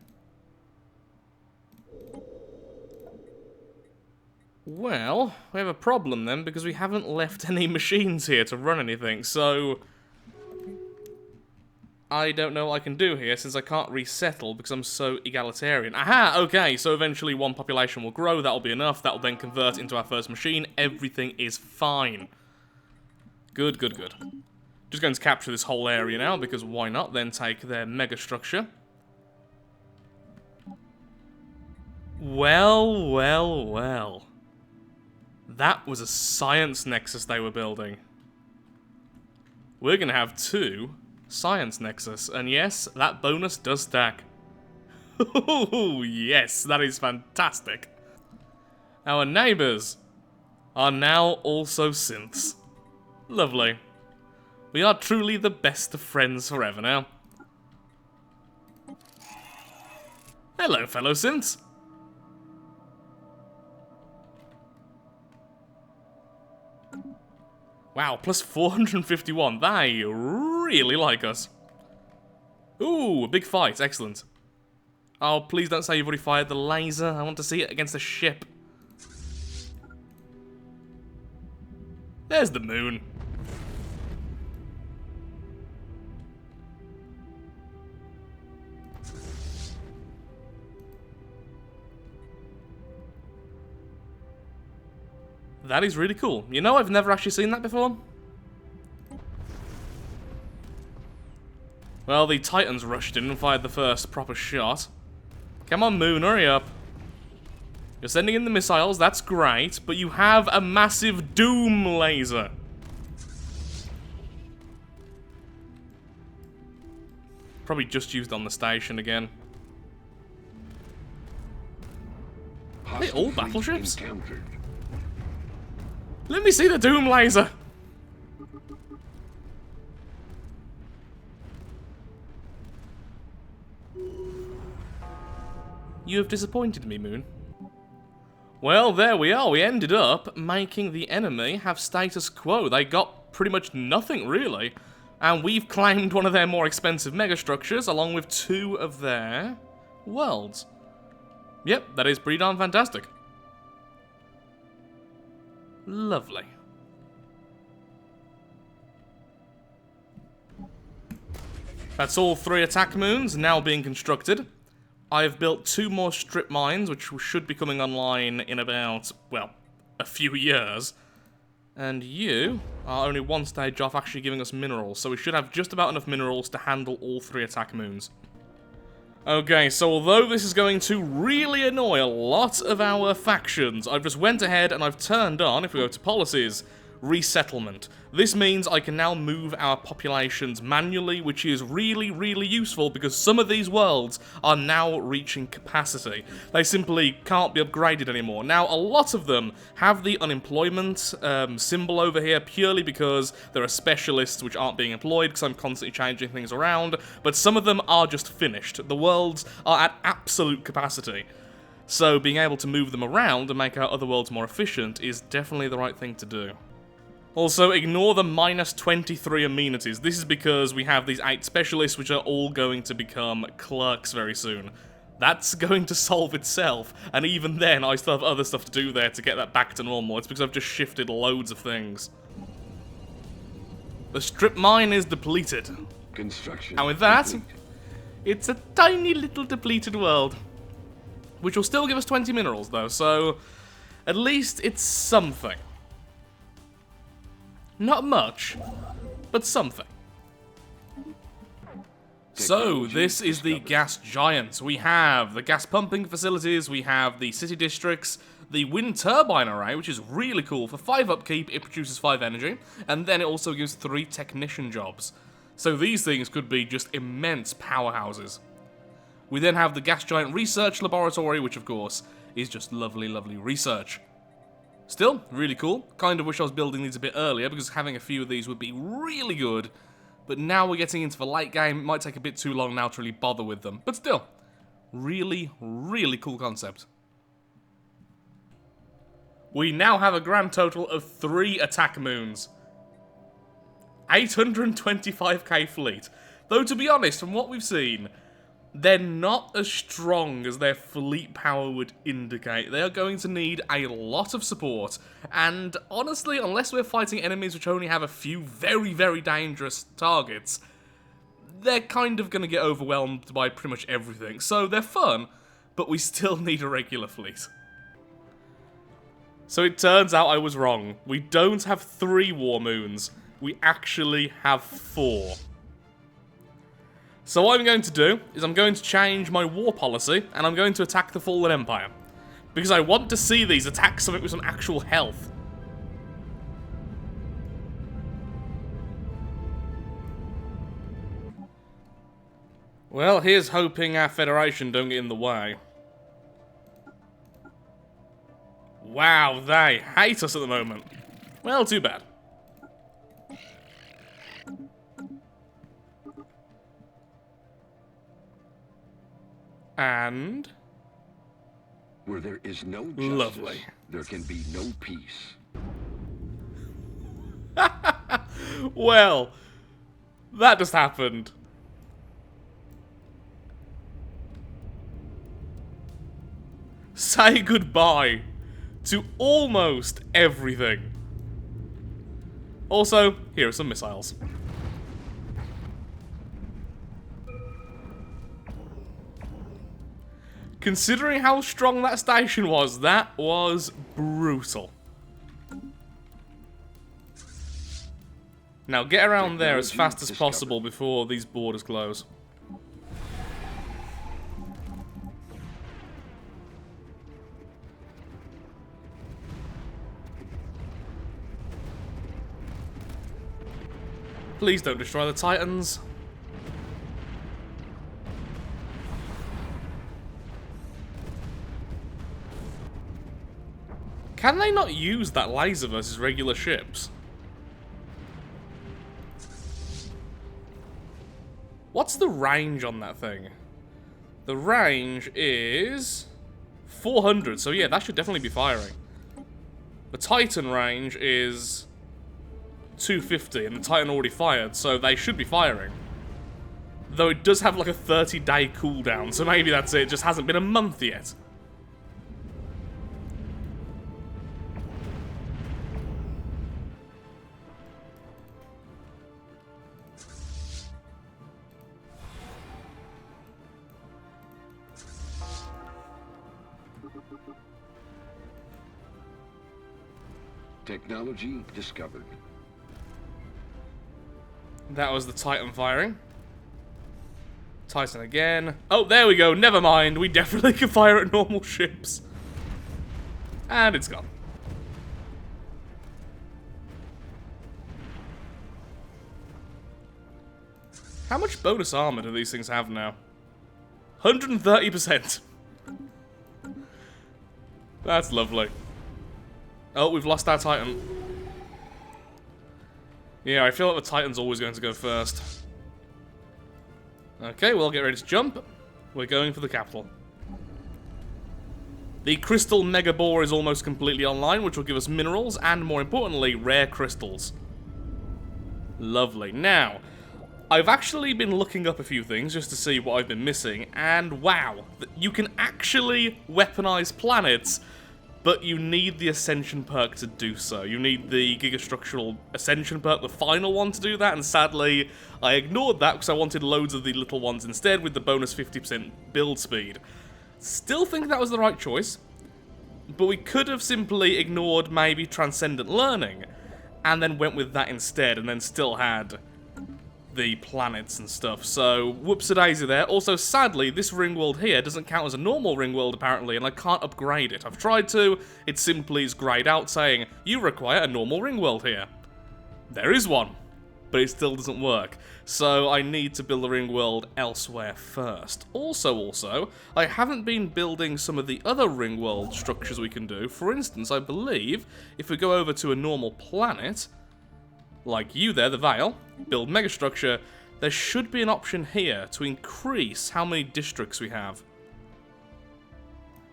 Well, we have a problem then, because we haven't left any machines here to run anything, so I don't know what I can do here, since I can't resettle because I'm so egalitarian. Aha! Okay, so eventually one population will grow, that'll be enough, that'll then convert into our first machine, everything is fine. Good, good, good. Just going to capture this whole area now, because why not, then take their megastructure. Well, well, well. That was a science nexus they were building. We're gonna have 2 science nexus, and yes, that bonus does stack. Oh, yes, that is fantastic. Our neighbours are now also synths. Lovely. We are truly the best of friends forever now. Hello, fellow synths. Wow, plus 451. They really like us. Ooh, a big fight. Excellent. Oh, please don't say you've already fired the laser. I want to see it against a ship. There's the moon. That is really cool. You know, I've never actually seen that before. Well, the Titans rushed in and fired the first proper shot. Come on, Moon, hurry up. You're sending in the missiles, that's great, but you have a massive doom laser. Probably just used on the station again. Are they all battleships? Let me see the doom laser. You have disappointed me, Moon. Well, there we are. We ended up making the enemy have status quo. They got pretty much nothing, really. And we've claimed one of their more expensive megastructures, along with 2 of their worlds. Yep, that is pretty darn fantastic. Lovely. That's all 3 attack moons now being constructed. I've built 2 more strip mines, which should be coming online in about, well, a few years. And you are only 1 stage off actually giving us minerals, so we should have just about enough minerals to handle all 3 attack moons. Okay, so although this is going to really annoy a lot of our factions, I've just went ahead and I've turned on, if we go to policies, resettlement. This means I can now move our populations manually, which is really, really useful because some of these worlds are now reaching capacity. They simply can't be upgraded anymore. Now, a lot of them have the unemployment symbol over here purely because there are specialists which aren't being employed because I'm constantly changing things around, but some of them are just finished. The worlds are at absolute capacity. So being able to move them around and make our other worlds more efficient is definitely the right thing to do. Also, ignore the minus 23 amenities. This is because we have these 8 specialists which are all going to become clerks very soon. That's going to solve itself, and even then I still have other stuff to do there to get that back to normal. It's because I've just shifted loads of things. The strip mine is depleted. Construction. And with that, it's a tiny little depleted world. Which will still give us 20 minerals though, so at least it's something. Not much, but something. So, this is the gas giants. We have the gas pumping facilities, we have the city districts, the wind turbine array, which is really cool. For 5 upkeep, it produces 5 energy, and then it also gives 3 technician jobs. So these things could be just immense powerhouses. We then have the gas giant research laboratory, which of course is just lovely, lovely research. Still, really cool. Kind of wish I was building these a bit earlier, because having a few of these would be really good. But now we're getting into the late game, it might take a bit too long now to really bother with them. But still, really, really cool concept. We now have a grand total of 3 attack moons. 825k fleet. Though to be honest, from what we've seen, they're not as strong as their fleet power would indicate. They are going to need a lot of support, and honestly, unless we're fighting enemies which only have a few very, very dangerous targets, they're kind of going to get overwhelmed by pretty much everything. So they're fun, but we still need a regular fleet. So it turns out I was wrong. We don't have 3 war moons. We actually have 4. So what I'm going to do is I'm going to change my war policy, and I'm going to attack the Fallen Empire. Because I want to see these attack something with some actual health. Well, here's hoping our Federation don't get in the way. Wow, they hate us at the moment. Well, too bad. And where there is no justice, lovely. There can be no peace. Well, that just happened. Say goodbye to almost everything. Also, here are some missiles. Considering how strong that station was, that was brutal. Now get around there as Technology fast as discovered. possible before these borders close. Please don't destroy the Titans. Can they not use that laser versus regular ships? What's the range on that thing? The range is 400, so yeah, that should definitely be firing. The Titan range is 250, and the Titan already fired, so they should be firing. Though it does have like a 30-day cooldown, so maybe that's it. It just hasn't been a month yet. Technology discovered. That was the Titan firing. Titan again. Oh, there we go. Never mind. We definitely can fire at normal ships. And it's gone. How much bonus armor do these things have now? 130%. That's lovely. Oh, we've lost our Titan. Yeah, I feel like the Titan's always going to go first. Okay, we'll get ready to jump. We're going for the capital. The crystal mega bore is almost completely online, which will give us minerals and, more importantly, rare crystals. Lovely. Now, I've actually been looking up a few things just to see what I've been missing, and wow, you can actually weaponize planets, but you need the Ascension perk to do so. You need the Gigastructural Ascension perk, the final one, to do that, and sadly, I ignored that because I wanted loads of the little ones instead with the bonus 50% build speed. Still think that was the right choice, but we could have simply ignored maybe Transcendent Learning, and then went with that instead, and then still had the planets and stuff, so whoops-a-daisy there. Also, sadly, this ring world here doesn't count as a normal ring world, apparently, and I can't upgrade it. I've tried to, it simply is grayed out saying, you require a normal ring world here. There is one, but it still doesn't work, so I need to build a ring world elsewhere first. Also, I haven't been building some of the other ring world structures we can do. For instance, I believe, if we go over to a normal planet, like you there, the Veil, build megastructure, there should be an option here to increase how many districts we have.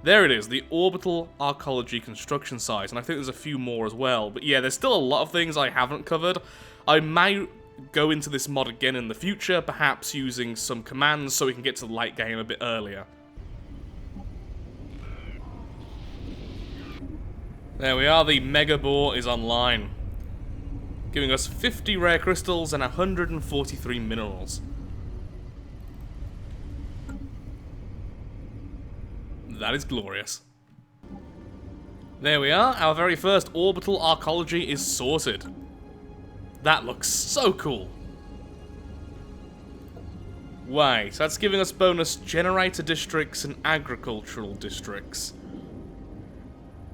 There it is, the orbital arcology construction size, and I think there's a few more as well. But yeah, there's still a lot of things I haven't covered. I may go into this mod again in the future, perhaps using some commands so we can get to the late game a bit earlier. There we are, the Mega Bore is online, giving us 50 rare crystals and 143 minerals. That is glorious. There we are, our very first orbital arcology is sorted. That looks so cool. Wait, so that's giving us bonus generator districts and agricultural districts.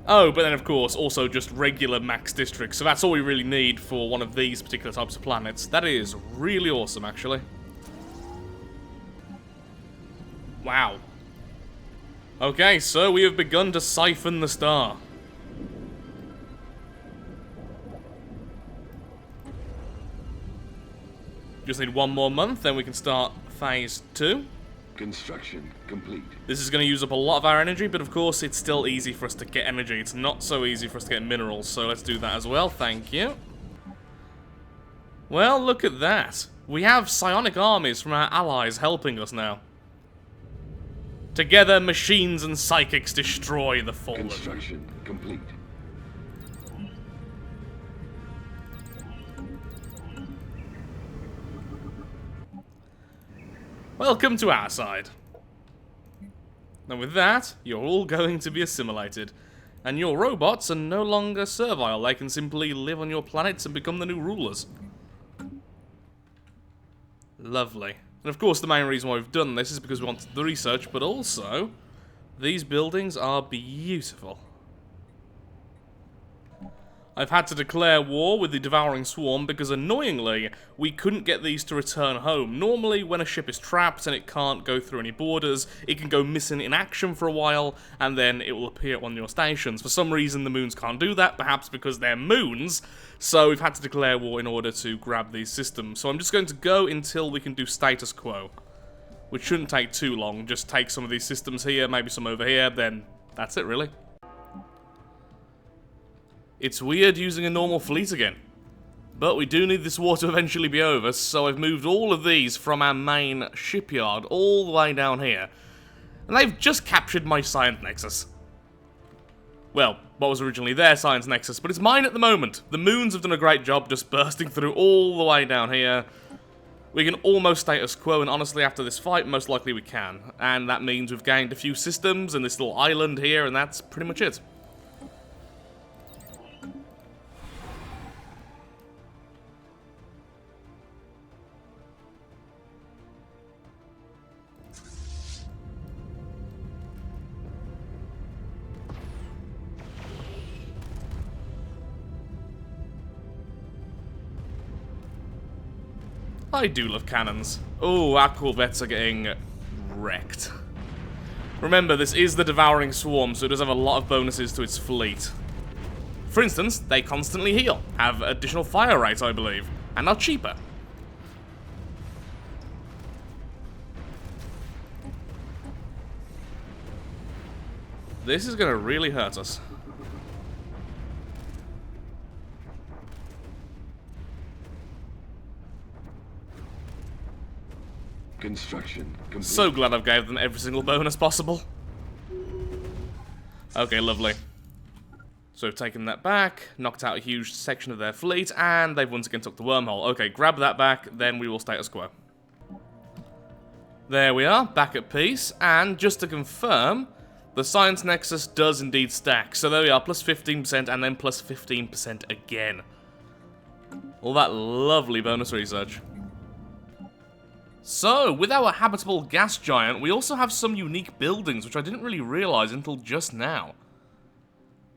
Oh, but then of course, also just regular max districts, so that's all we really need for one of these particular types of planets. That is really awesome, actually. Wow. Okay, so we have begun to siphon the star. Just need one more month, then we can start phase 2. Construction complete. This is going to use up a lot of our energy, but of course it's still easy for us to get energy. It's not so easy for us to get minerals, so let's do that as well, thank you. Well, look at that. We have psionic armies from our allies helping us now. Together, machines and psychics destroy the fallen. Construction complete. Welcome to our side. And with that, you're all going to be assimilated. And your robots are no longer servile. They can simply live on your planets and become the new rulers. Lovely. And of course the main reason why we've done this is because we wanted the research, but also these buildings are beautiful. I've had to declare war with the Devouring Swarm because, annoyingly, we couldn't get these to return home. Normally, when a ship is trapped and it can't go through any borders, it can go missing in action for a while, and then it will appear at one of your stations. For some reason, the Moons can't do that, perhaps because they're Moons, so we've had to declare war in order to grab these systems. So I'm just going to go until we can do status quo, which shouldn't take too long. Just take some of these systems here, maybe some over here, then that's it, really. It's weird using a normal fleet again. But we do need this war to eventually be over, so I've moved all of these from our main shipyard all the way down here. And they've just captured my science nexus. Well, what was originally their science nexus, but it's mine at the moment. The Moons have done a great job just bursting through all the way down here. We can almost status quo, and honestly, after this fight, most likely we can. And that means we've gained a few systems and this little island here, and that's pretty much it. I do love cannons. Oh, our corvettes are getting wrecked. Remember, this is the Devouring Swarm, so it does have a lot of bonuses to its fleet. For instance, they constantly heal, have additional fire rate, I believe, and are cheaper. This is going to really hurt us. Construction complete. So glad I've gave them every single bonus possible. Okay, lovely. So we've taken that back, knocked out a huge section of their fleet, and they've once again took the wormhole. Okay, grab that back, then we will status quo. There we are, back at peace, and just to confirm, the Science Nexus does indeed stack. So there we are, plus 15% and then plus 15% again. All that lovely bonus research. So, with our habitable gas giant, we also have some unique buildings, which I didn't really realise until just now.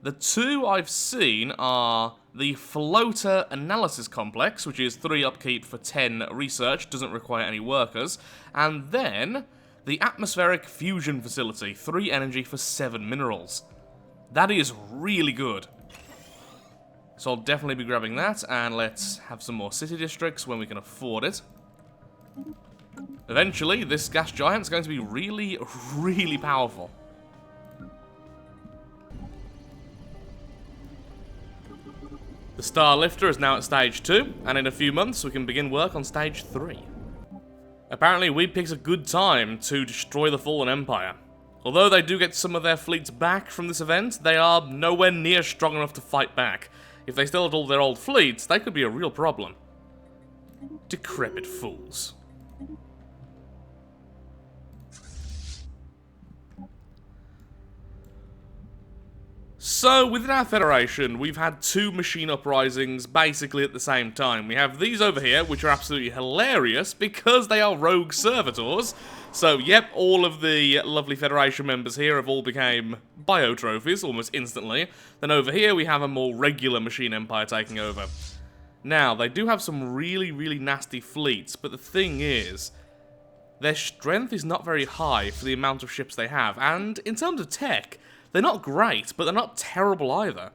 The two I've seen are the Floater Analysis Complex, which is 3 upkeep for 10 research, doesn't require any workers, and then the Atmospheric Fusion Facility, 3 energy for 7 minerals. That is really good. So I'll definitely be grabbing that, and let's have some more city districts when we can afford it. Eventually, this gas giant is going to be really, really powerful. The Star Lifter is now at stage 2, and in a few months we can begin work on stage 3. Apparently, we picked a good time to destroy the Fallen Empire. Although they do get some of their fleets back from this event, they are nowhere near strong enough to fight back. If they still had all their old fleets, they could be a real problem. Decrepit fools. So, within our Federation, we've had 2 machine uprisings basically at the same time. We have these over here, which are absolutely hilarious because they are rogue servitors. So, yep, all of the lovely Federation members here have all become bio-trophies almost instantly. Then over here we have a more regular machine empire taking over. Now, they do have some really, really nasty fleets, but the thing is, their strength is not very high for the amount of ships they have, and in terms of tech, they're not great, but they're not terrible either.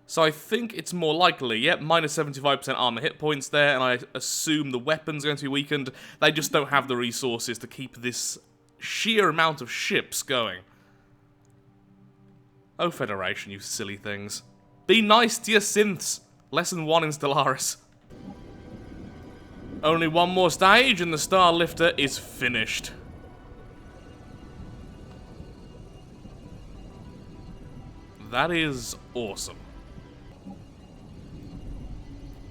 So I think it's more likely, yep, minus 75% armor hit points there, and I assume the weapon's going to be weakened. They just don't have the resources to keep this sheer amount of ships going. Oh, Federation, you silly things. Be nice to your synths. Lesson 1 in Stellaris. Only one more stage and the Star Lifter is finished. That is awesome.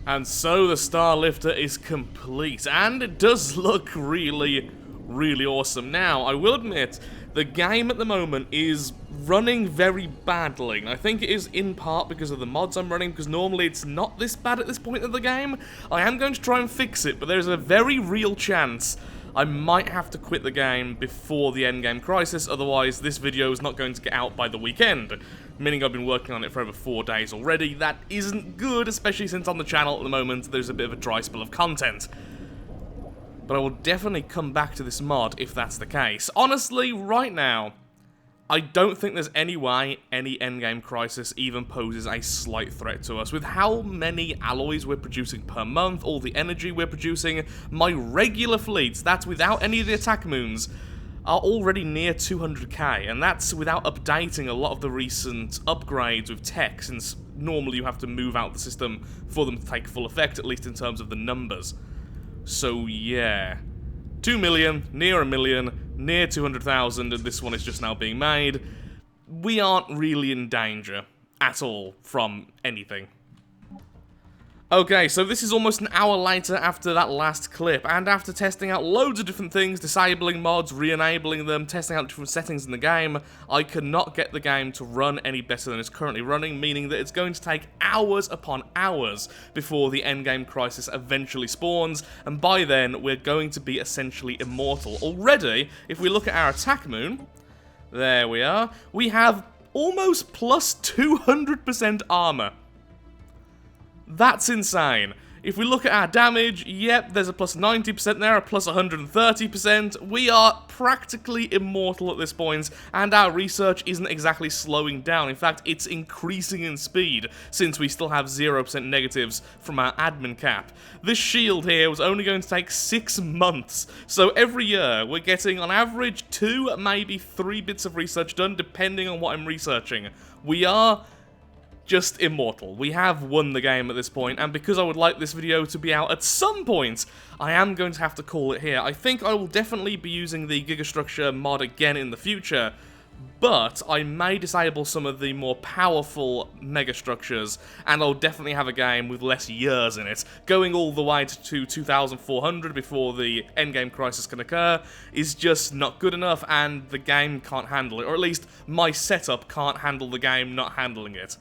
And so the Star Lifter is complete, and it does look really, really awesome. Now, I will admit, The game at the moment is running very badly, and I think it is in part because of the mods I'm running, because normally it's not this bad at this point of the game. I am going to try and fix it, but there's a very real chance I might have to quit the game before the endgame crisis, otherwise this video is not going to get out by the weekend. Meaning I've been working on it for over 4 days already. That isn't good, especially since on the channel at the moment there's a bit of a dry spell of content. But I will definitely come back to this mod if that's the case. Honestly, right now, I don't think there's any way any endgame crisis even poses a slight threat to us. With how many alloys we're producing per month, all the energy we're producing, my regular fleets, that's without any of the attack moons, are already near 200k, and that's without updating a lot of the recent upgrades with tech, since normally you have to move out the system for them to take full effect, at least in terms of the numbers. So yeah, 2 million, near a million, near 200,000, and this one is just now being made. We aren't really in danger at all from anything. Okay, so this is almost an hour later after that last clip, and after testing out loads of different things, disabling mods, re-enabling them, testing out different settings in the game, I cannot get the game to run any better than it's currently running, meaning that it's going to take hours upon hours before the endgame crisis eventually spawns, and by then, we're going to be essentially immortal. Already, if we look at our attack moon, there we are, we have almost plus 200% armor. That's insane. If we look at our damage, yep, there's a plus 90% there, a plus 130%. We are practically immortal at this point, and our research isn't exactly slowing down. In fact, it's increasing in speed, since we still have 0% negatives from our admin cap. This shield here was only going to take 6 months, so every year we're getting, on average, 2, maybe 3 bits of research done, depending on what I'm researching. We are just immortal. We have won the game at this point, and because I would like this video to be out at some point, I am going to have to call it here. I think I will definitely be using the Gigastructure mod again in the future, but I may disable some of the more powerful megastructures, and I'll definitely have a game with less years in it. Going all the way to 2400 before the endgame crisis can occur is just not good enough, and the game can't handle it, or at least my setup can't handle the game not handling it.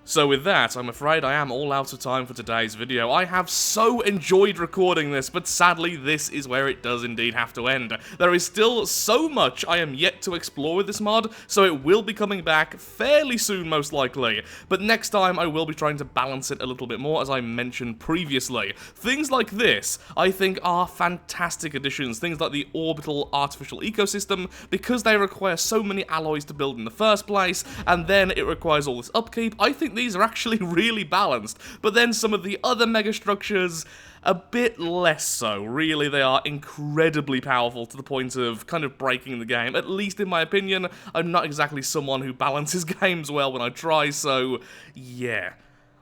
So with that, I'm afraid I am all out of time for today's video. I have so enjoyed recording this, but sadly this is where it does indeed have to end. There is still so much I am yet to explore with this mod, so it will be coming back fairly soon most likely. But next time I will be trying to balance it a little bit more, as I mentioned previously. Things like this, I think, are fantastic additions. Things like the orbital artificial ecosystem, because they require so many alloys to build in the first place, and then it requires all this upkeep. I think these are actually really balanced, but then some of the other megastructures, a bit less so. Really, they are incredibly powerful to the point of kind of breaking the game, at least in my opinion. I'm not exactly someone who balances games well when I try, so yeah.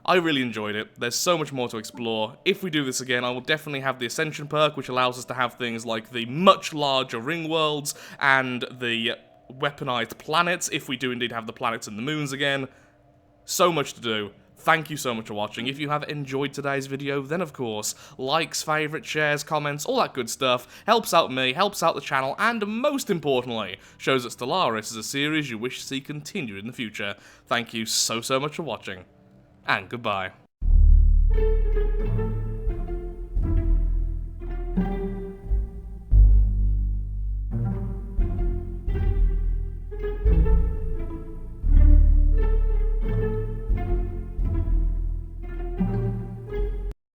I really enjoyed it. There's so much more to explore. If we do this again, I will definitely have the Ascension perk, which allows us to have things like the much larger ring worlds and the weaponized planets, if we do indeed have the planets and the moons again. So much to do. Thank you so much for watching. If you have enjoyed today's video, then of course, likes, favourites, shares, comments, all that good stuff helps out me, helps out the channel, and most importantly, shows that Stellaris is a series you wish to see continued in the future. Thank you so much for watching, and goodbye.